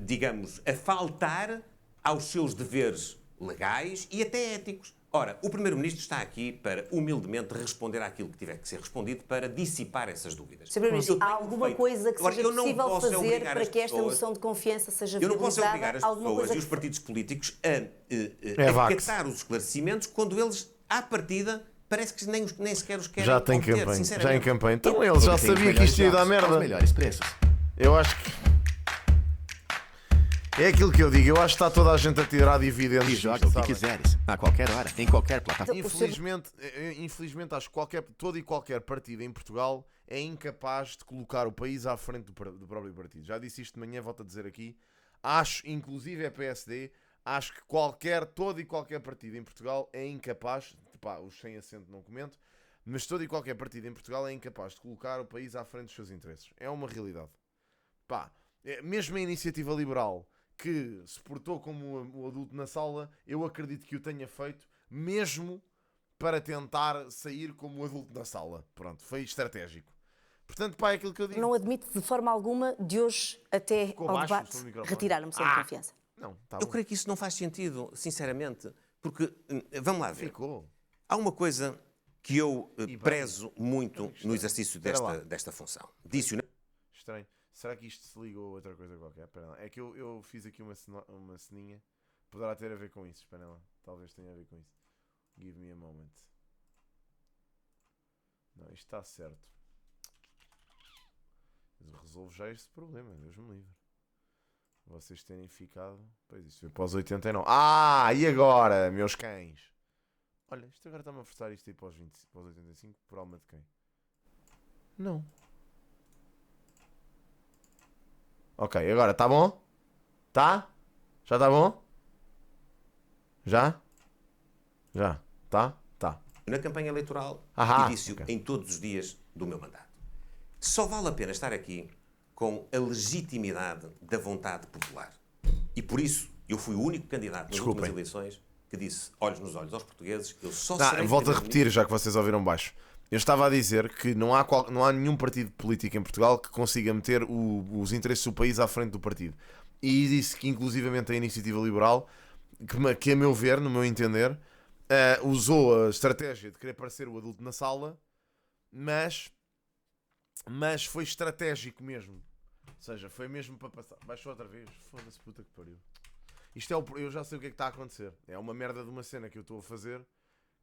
digamos, a faltar aos seus deveres legais e até éticos. Ora, o Primeiro-Ministro está aqui para, humildemente, responder àquilo que tiver que ser respondido para dissipar essas dúvidas. Sr. Primeiro-Ministro, Eu há tenho alguma feito- coisa que Agora, seja eu não possível posso fazer obrigar para as que esta pessoas- moção de confiança seja Eu não posso viabilizada? obrigar as Alguma pessoas coisa e os que- partidos políticos É a Vax. acatar os esclarecimentos quando eles, à partida, parece que nem sequer os querem Já tem obter, campanha. Já sinceramente. em campanha. Então ele já Porque tem sabia os que isto ia melhores dar jogos, merda. aos melhores preços. Eu acho que. É aquilo que eu digo. Eu acho que está toda a gente a tirar dividendos. E disto, joga o que sabem? quiseres, a qualquer hora, em qualquer plataforma. Infelizmente, acho que todo e qualquer partido em Portugal é incapaz de colocar o país à frente do próprio partido. Já disse isto de manhã, volto a dizer aqui. Acho, inclusive é PSD, acho que todo e qualquer partido em Portugal é incapaz, pá, os sem assento não comento, mas todo e qualquer partido em Portugal é incapaz de colocar o país à frente dos seus interesses. É uma realidade. Pá, mesmo a iniciativa liberal, que se portou como o adulto na sala, eu acredito que o tenha feito mesmo para tentar sair como o adulto na sala. Pronto, foi estratégico. Portanto, pá, é aquilo que eu digo. Não admite de forma alguma, de hoje até Ficou ao baixo o debate, seu microfone. retirar a moção de confiança. Não, tá Eu bom. creio que isso não faz sentido, sinceramente, porque, vamos lá ver, Ficou. há uma coisa que eu bem. prezo muito no exercício Espera lá. desta função. Disse-o Estranho. Será que isto se ligou a outra coisa qualquer? Espera lá. É que eu fiz aqui uma ceninha. Poderá ter a ver com isso. Espera lá. Talvez tenha a ver com isso. Give me a moment. Não, isto está certo. Mas resolvo já este problema. Deus me livre. Vocês terem ficado... Pois isso foi para os 89. Ah, e agora, meus cães? Olha, isto agora está-me a forçar isto aí para os 25, para os 85. Por alma de quem? Não. Ok, agora está bom? Tá? Já está bom? Já? Já? Tá? Tá. na campanha eleitoral Ahá, e disse-o ok. em todos os dias do meu mandato. Só vale a pena estar aqui com a legitimidade da vontade popular. E por isso eu fui o único candidato nas Desculpem. últimas eleições que disse olhos nos olhos aos portugueses, eu só Tá, serei volto a primeiro-ministro. repetir, já que vocês ouviram baixo. Eu estava a dizer que não há nenhum partido político em Portugal que consiga meter os interesses do país à frente do partido. E disse que, inclusivamente, a Iniciativa Liberal, que a meu ver, no meu entender, usou a estratégia de querer parecer o adulto na sala, mas foi estratégico mesmo. Ou seja, foi mesmo para passar. Baixou outra vez. Foda-se, puta que pariu. Isto é eu já sei o que é que está a acontecer. É uma merda de uma cena que eu estou a fazer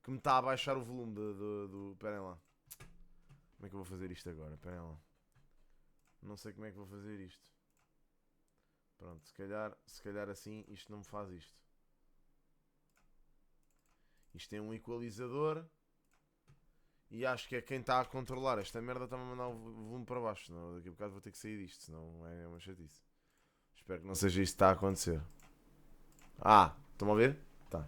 que me está a baixar o volume do... Esperem lá. Como é que eu vou fazer isto agora? Esperem lá. Não sei como é que vou fazer isto. Pronto, se calhar assim isto não me faz isto. Isto tem um equalizador. E acho que é quem está a controlar esta merda está-me a mandar o volume para baixo. Senão daqui a bocado vou ter que sair disto. Senão é uma chatice. Espero que não seja isto que está a acontecer. Estão a ver? Tá.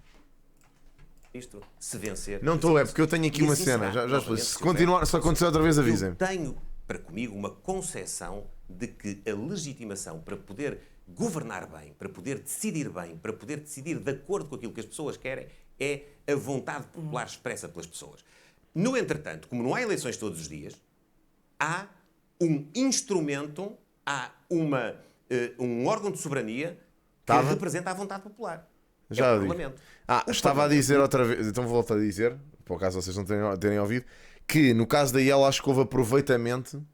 Isto, se vencer... Não estou, é porque eu tenho aqui E uma assim cena. será, Já novamente, se houver continuar, se acontecer outra vez, avisem. Eu tenho para comigo uma concepção de que a legitimação para poder governar bem, para poder decidir bem, para poder decidir de acordo com aquilo que as pessoas querem, é a vontade popular expressa pelas pessoas. No entretanto, como não há eleições todos os dias, há um instrumento, há um órgão de soberania que representa a vontade popular. Já é o digo. Parlamento. O Estava a Parlamento- dizer outra vez, então volto a dizer, por acaso vocês não terem ouvido, que no caso da IEL acho que houve aproveitamento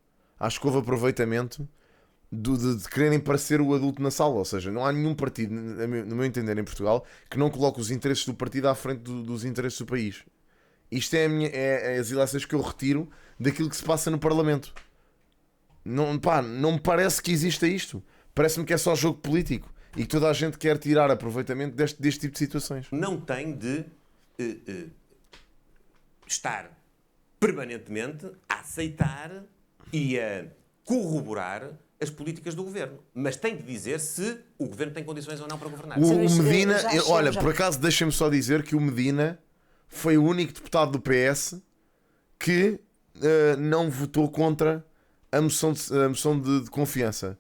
de quererem parecer o adulto na sala. Ou seja, não há nenhum partido, no meu entender, em Portugal, que não coloque os interesses do partido à frente dos interesses do país. Isto é as ilações que eu retiro daquilo que se passa no Parlamento. Não me parece que exista isto. Parece-me que é só jogo político e que toda a gente quer tirar aproveitamento deste tipo de situações. Não tem de estar permanentemente a aceitar e a corroborar as políticas do governo. Mas tem de dizer se o governo tem condições ou não para governar. O Mas, Medina, já chegamos olha, já. por acaso deixem-me só dizer que o Medina foi o único deputado do PS que não votou contra a moção de confiança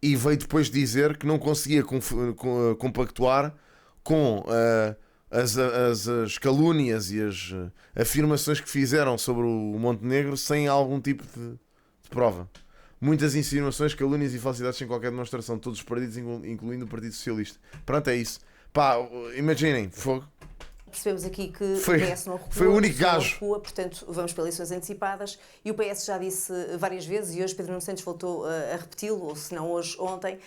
e veio depois dizer que não conseguia compactuar com as calúnias e as afirmações que fizeram sobre o Montenegro sem algum tipo de prova. Muitas insinuações, calúnias e falsidades sem qualquer demonstração de todos os partidos, incluindo o Partido Socialista. Pronto, é isso. Pá, imaginem, fogo. Percebemos aqui que Foi- o PS não recua, foi o único PS não gajo. recua, portanto vamos para eleições antecipadas e o PS já disse várias vezes e hoje Pedro Nuno Santos voltou a repeti-lo, ou se não hoje, ontem,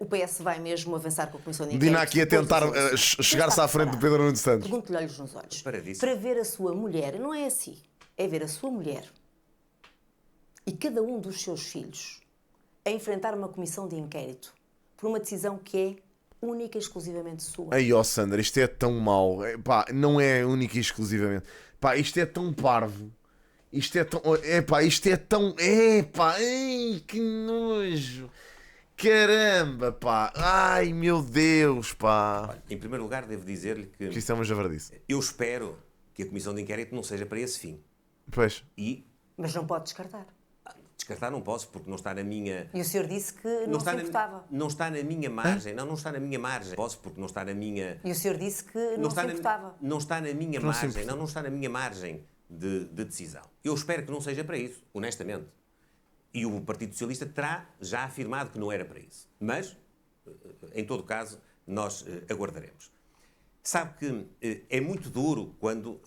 o PS vai mesmo avançar com a Comissão de Inquérito. Dina aqui a tentar Todas as eleições. chegar-se à frente do Pedro Nuno Santos. Pergunto-lhe olhos nos olhos. Para disso. Para ver a sua mulher, não é assim, é ver a sua mulher e cada um dos seus filhos a enfrentar uma comissão de inquérito por uma decisão que é única e exclusivamente sua. Aí, ó Sandra, isto é tão mau. Pá, não é único e exclusivamente. Pá, isto é tão parvo. Isto é tão. Isto é tão. Ai, que nojo. Caramba, pá. Ai, meu Deus, pá. Olha, em primeiro lugar, devo dizer-lhe que Isto é uma javardice. eu espero que a Comissão de Inquérito não seja para esse fim. Pois. E Mas não pode descartar. descartar não posso, porque não está na minha... E o senhor disse que não se importava. Não está na minha margem. Não está na minha margem. Posso, porque não está na minha... E o senhor disse que não se importava. Não está na minha Não se margem. importa. Não está na minha margem de decisão. Eu espero que não seja para isso, honestamente. E o Partido Socialista terá já afirmado que não era para isso. Mas, em todo caso, nós aguardaremos. Sabe que é muito duro quando,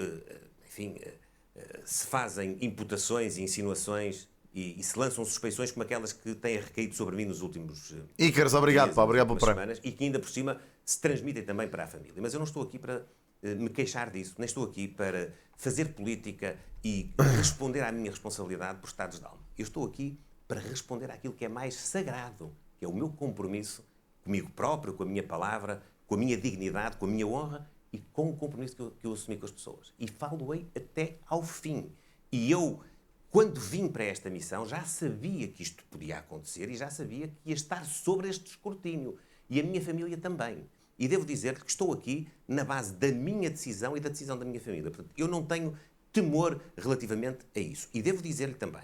enfim, se fazem imputações e insinuações e se lançam suspeições como aquelas que têm recaído sobre mim nos últimos Ícaros, obrigado, dias, pá, nas obrigado pelo últimas prémio. semanas, e que ainda por cima se transmitem também para a família. Mas eu não estou aqui para me queixar disso, nem estou aqui para fazer política e responder à minha responsabilidade por estados de alma. Eu estou aqui para responder àquilo que é mais sagrado, que é o meu compromisso comigo próprio, com a minha palavra, com a minha dignidade, com a minha honra e com o compromisso que eu assumi com as pessoas. E falo-ei até ao fim. E eu, quando vim para esta missão, já sabia que isto podia acontecer e já sabia que ia estar sobre este escrutínio. E a minha família também. E devo dizer que estou aqui na base da minha decisão e da decisão da minha família. Portanto, eu não tenho temor relativamente a isso. E devo dizer-lhe também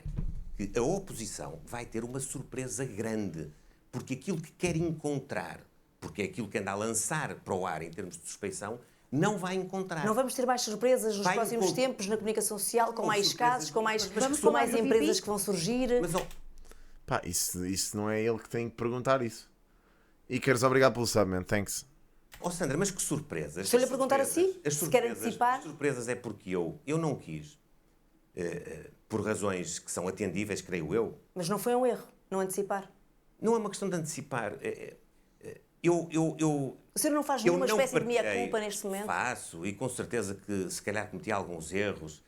que a oposição vai ter uma surpresa grande, porque aquilo que quer encontrar, porque é aquilo que anda a lançar para o ar em termos de suspeição, não vai encontrar. Não vamos ter mais surpresas nos Vai próximos encontrar. tempos na comunicação social, com Não, mais surpresas, casos, com mais, mas com mais falar do empresas pipi? que vão surgir. Mas, ó, Pá, isso não é ele que tem que perguntar isso. Ícaros, obrigado pelo sabimento. Thanks. ó Sandra, mas que surpresas. Estou-lhe a As perguntar surpresas- assim, as se quer surpresas- antecipar. As surpresas é porque eu não quis, por razões que são atendíveis, creio eu. Mas não foi um erro, não antecipar. Não é uma questão de antecipar. Eu O senhor não faz Eu nenhuma não espécie de partilhei. meia-culpa neste momento? Faço, e com certeza que se calhar cometi alguns erros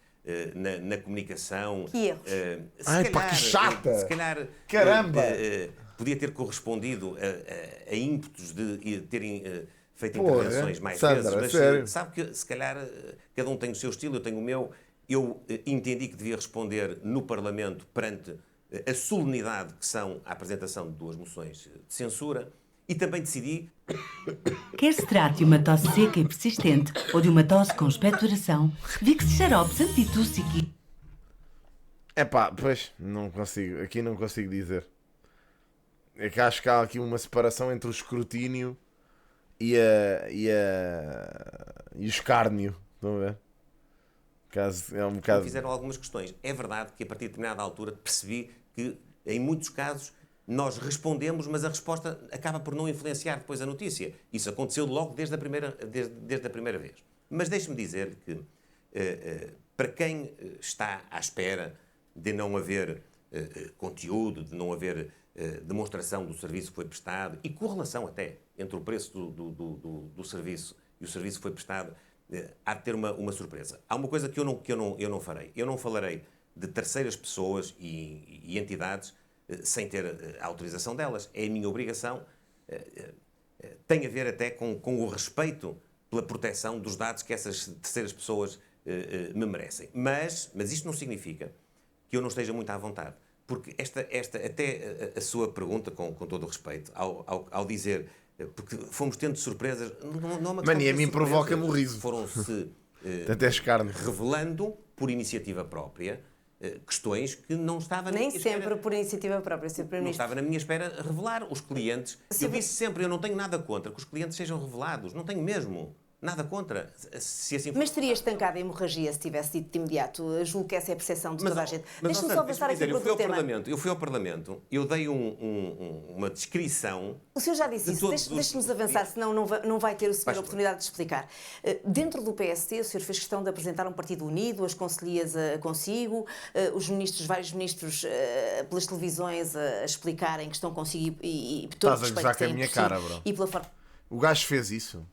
na comunicação. Que erros? Se Ai, pá, calhar, que chata! Se calhar Caramba! podia ter correspondido a ímpetos de terem feito Porra, intervenções mais Sandra, vezes, mas sério? sabe que se calhar cada um tem o seu estilo, eu tenho o meu. Eu entendi que devia responder no Parlamento perante a solenidade que são a apresentação de 2 moções de censura e também decidi. Quer se trate de uma tosse seca e persistente ou de uma tosse com expectoração, Vicks Xaropes Antitússico. Pá, pois, não consigo. Aqui não consigo dizer. É que acho que há aqui uma separação entre o escrutínio e o escárnio. Estão a ver? É um Me bocado. fizeram algumas questões. É verdade que a partir de determinada altura percebi que, em muitos casos, nós respondemos, mas a resposta acaba por não influenciar depois a notícia. Isso aconteceu logo desde a primeira vez. Mas deixe-me dizer que, para quem está à espera de não haver conteúdo, de não haver demonstração do serviço que foi prestado e correlação até entre o preço do serviço e o serviço que foi prestado, há de ter uma surpresa. Há uma coisa que eu não farei. Eu não falarei de terceiras pessoas e entidades sem ter a autorização delas. É a minha obrigação. Tem a ver até com o respeito pela proteção dos dados que essas terceiras pessoas me merecem. Mas isto não significa que eu não esteja muito à vontade. Porque até a sua pergunta, com todo o respeito, ao dizer... Porque fomos tendo surpresas... Não é uma questão Mano, e a de mim surpresas. provoca-me o riso. Foram-se Tanto é escárnio. revelando por iniciativa própria questões que não estava na Nem minha sempre esfera. por iniciativa própria, Sr. Não Primeiro-Ministro. estava na minha espera revelar os clientes. Eu disse sempre, eu não tenho nada contra que os clientes sejam revelados. Não tenho mesmo. Nada contra. Se assim for. Mas teria estancado a hemorragia se tivesse dito de imediato. Eu julgo que essa é a percepção de toda a gente. Deixa-me só avançar aqui para outro tema. Eu fui ao Parlamento, eu dei uma descrição. O senhor já disse isso. Deixe-nos avançar, senão não vai ter o senhor a oportunidade de explicar. Dentro do PSD, o senhor fez questão de apresentar um partido unido, as conselhias consigo, os ministros, vários ministros pelas televisões a explicarem que estão consigo e todos Estás a gozar com a minha cara, bro. E pela forma... O gajo fez isso.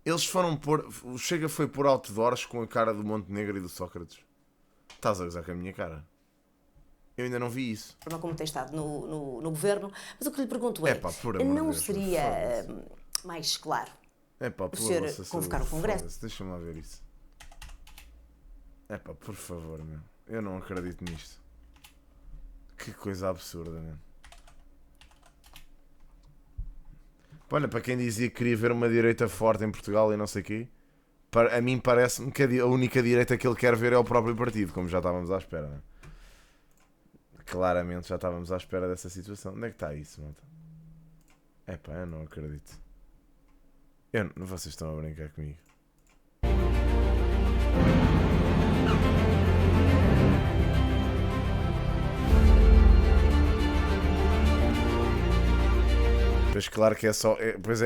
Eles foram pôr. O Chega foi pôr outdoors com a cara do Montenegro e do Sócrates. Estás a gozar com a minha cara. Eu ainda não vi isso. forma como tem estado no governo, mas o que lhe pergunto é, Epá, por amor de não Deus, seria foda-se. mais claro É pá, o senhor convocar o Congresso? Deixa-me lá ver isso. É pá, por favor, meu. Eu não acredito nisto. Que coisa absurda, meu. Olha, para quem dizia que queria ver uma direita forte em Portugal e não sei o quê, a mim parece-me que a única direita que ele quer ver é o próprio partido, como já estávamos à espera, não é? Claramente já estávamos à espera dessa situação. Onde é que está isso, malta? É pá, eu não acredito. Vocês estão a brincar comigo. Pois claro que é só.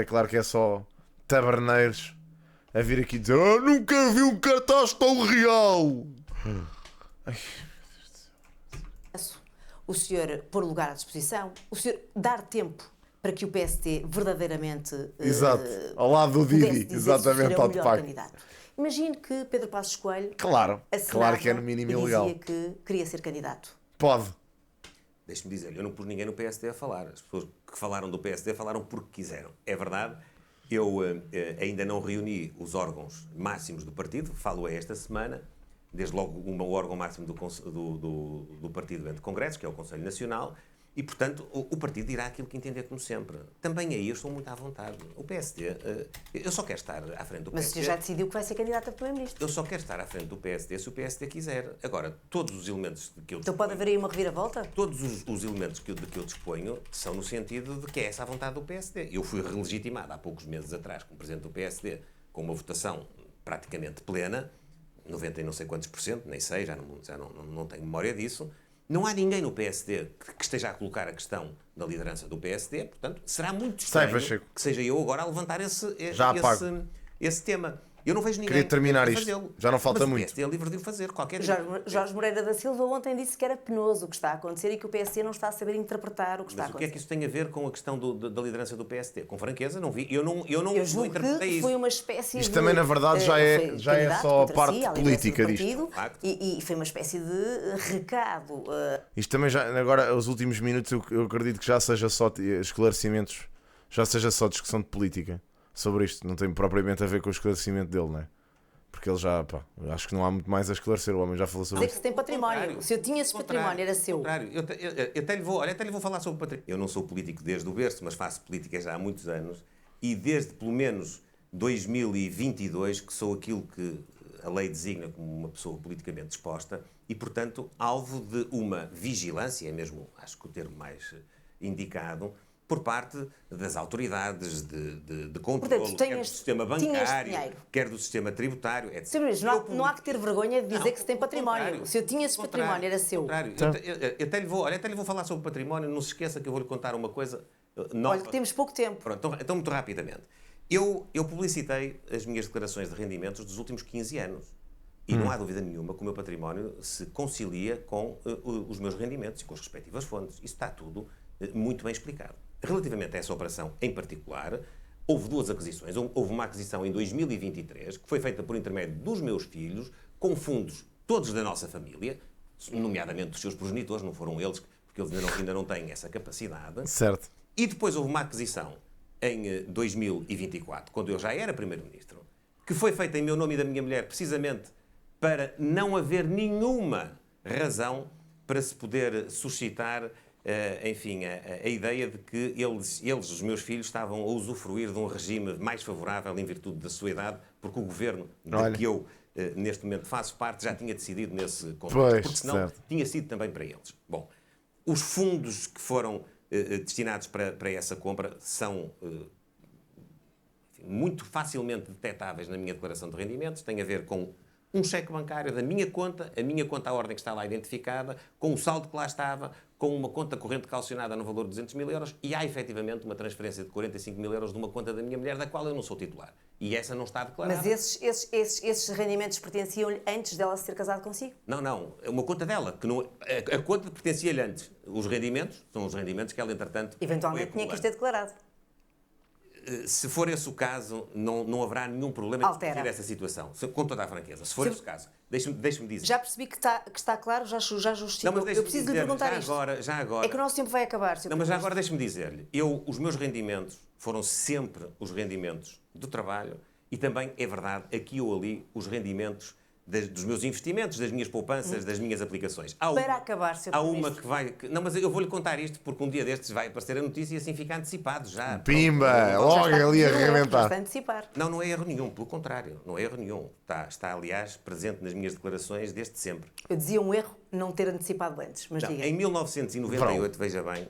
Claro que é só taberneiros a vir aqui dizer: nunca vi um cartaz tão real. Ai. O senhor pôr lugar à disposição, o senhor dar tempo para que o PSD verdadeiramente Exato, ao lado do Didi, exatamente, ao ao de facto. candidato. Imagine que Pedro Passos Coelho Claro que é no assinava mínimo e ilegal. dizia que queria ser candidato. Pode. Deixe-me dizer, eu não pus ninguém no PSD a falar. As pessoas que falaram do PSD falaram porque quiseram. É verdade, eu ainda não reuni os órgãos máximos do partido, falo esta semana, desde logo o órgão máximo do partido dentro do Congresso, que é o Conselho Nacional, e, portanto, o partido dirá aquilo que entender como sempre. Também aí eu estou muito à vontade. O PSD, eu só quero estar à frente do PSD. Mas o senhor já decidiu que vai ser candidato a primeiro-ministro. Eu só quero estar à frente do PSD se o PSD quiser. Agora, todos os elementos que eu Então pode haver aí uma reviravolta? Todos os elementos de que eu disponho são no sentido de que é essa a vontade do PSD. Eu fui relegitimado há poucos meses atrás como presidente do PSD com uma votação praticamente plena, 90 e não sei quantos por cento, nem sei, já não tenho memória disso. Não há ninguém no PSD que esteja a colocar a questão da liderança do PSD, portanto, será muito estranho que seja eu agora a levantar esse tema. Eu não vejo ninguém. Queria terminar a isto. fazê-lo. Já não falta Mas muito. O PSD é livre de o fazer. Jorge Moreira da Silva ontem disse que era penoso o que está a acontecer e que o PSD não está a saber interpretar o que está a Mas o acontecer. que é que isso tem a ver com a questão da liderança do PSD? Com franqueza, não vi. Eu não julgo interpretei que isso. foi uma espécie Isto de... também, na verdade, já é só a parte política disto. Facto. E foi uma espécie de recado. Isto também já, agora, os últimos minutos, eu acredito que já seja só esclarecimentos, já seja só discussão de política sobre isto. Não tem propriamente a ver com o esclarecimento dele, não é? Porque ele já, acho que não há muito mais a esclarecer. O homem já falou sobre Dizer que se tem património. Se eu tinha esse património, era seu. Eu até lhe vou falar sobre património. Eu não sou político desde o berço, mas faço política já há muitos anos. E desde pelo menos 2022 que sou aquilo que a lei designa como uma pessoa politicamente disposta e, portanto, alvo de uma vigilância, é mesmo, acho que o termo mais indicado, por parte das autoridades de controle, Portanto, quer do sistema bancário, quer do sistema tributário, etc. Sim, mas não há que ter vergonha de dizer que se tem património. Se eu tinha esse património, era seu. Eu até lhe vou falar sobre património, não se esqueça que eu vou-lhe contar uma coisa nova. Olha, temos pouco tempo. Pronto, então muito rapidamente. Eu publicitei as minhas declarações de rendimentos dos últimos 15 anos. E não há dúvida nenhuma que o meu património se concilia com os meus rendimentos e com as respectivas fontes. Isso está tudo muito bem explicado. Relativamente a essa operação em particular, houve duas aquisições. Houve uma aquisição em 2023, que foi feita por intermédio dos meus filhos, com fundos todos da nossa família, nomeadamente dos seus progenitores, não foram eles, porque eles ainda não têm essa capacidade. Certo. E depois houve uma aquisição em 2024, quando eu já era Primeiro-Ministro, que foi feita em meu nome e da minha mulher, precisamente para não haver nenhuma razão para se poder suscitar enfim, a ideia de que eles, os meus filhos, estavam a usufruir de um regime mais favorável em virtude da sua idade, porque o governo de que eu, neste momento, faço parte, já tinha decidido nesse contexto. Pois, porque senão certo. tinha sido também para eles. Bom, os fundos que foram destinados para essa compra são muito facilmente detectáveis na minha declaração de rendimentos, tem a ver com um cheque bancário da minha conta, a minha conta à ordem que está lá identificada, com o saldo que lá estava, com uma conta corrente calcionada no valor de 200 mil euros e há efetivamente uma transferência de 45 mil euros de uma conta da minha mulher, da qual eu não sou titular. E essa não está declarada. Mas esses rendimentos pertenciam-lhe antes dela se ter casado consigo? Não, é uma conta dela, que não, a conta pertencia-lhe antes. Os rendimentos são os rendimentos que ela, entretanto, Eventualmente tinha que os ter declarado. Se for esse o caso, não haverá nenhum problema em Altera. discutir essa situação. Com toda a franqueza. Se for esse o caso, deixe-me dizer. Já percebi que está claro, já justifico. Não, mas Eu deixe-me preciso de lhe dizer, perguntar isto. já agora. É que o nosso tempo vai acabar. Sr. Não, mas já Primeiro-Ministro. agora deixe-me dizer-lhe. Os meus rendimentos foram sempre os rendimentos do trabalho e também, é verdade, aqui ou ali, os rendimentos dos meus investimentos, das minhas poupanças, das minhas aplicações. Para acabar, Sr. Há uma Primeiro-Ministro. que vai... Não, mas eu vou-lhe contar isto porque um dia destes vai aparecer a notícia e assim fica antecipado já. Pimba! Pronto. Logo Já está ali a já arrebentar. está a antecipar. Não é erro nenhum, pelo contrário, não é erro nenhum. Está, aliás, presente nas minhas declarações desde sempre. Eu dizia um erro não ter antecipado antes, mas Não, diga. em 1998, veja bem,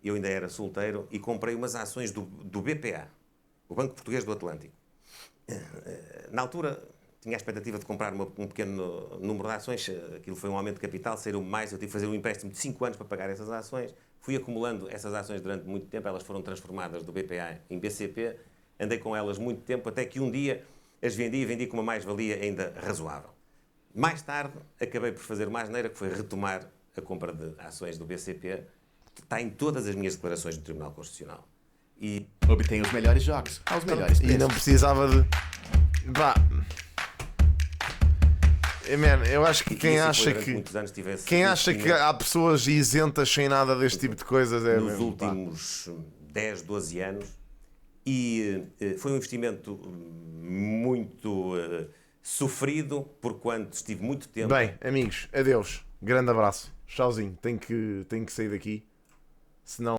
eu ainda era solteiro e comprei umas ações do BPA, o Banco Português do Atlântico. Na altura, tinha a expectativa de comprar um pequeno número de ações, aquilo foi um aumento de capital, saíram mais, eu tive que fazer um empréstimo de 5 anos para pagar essas ações. Fui acumulando essas ações durante muito tempo, elas foram transformadas do BPA em BCP, andei com elas muito tempo, até que um dia as vendi e vendi com uma mais-valia ainda razoável. Mais tarde, acabei por fazer uma asneira, que foi retomar a compra de ações do BCP, que está em todas as minhas declarações do Tribunal Constitucional. E Obtém os melhores jogos aos melhores E não preços. precisava de. Vá. Man, eu acho que quem se acha durante que. muitos anos tivesse Quem acha que há pessoas isentas sem nada deste tipo de coisas é. nos mesmo, pá. últimos 10, 12 anos e foi um investimento muito sofrido, porquanto estive muito tempo... Bem, amigos, adeus. Grande abraço. Tchauzinho. Tenho que sair daqui. Senão.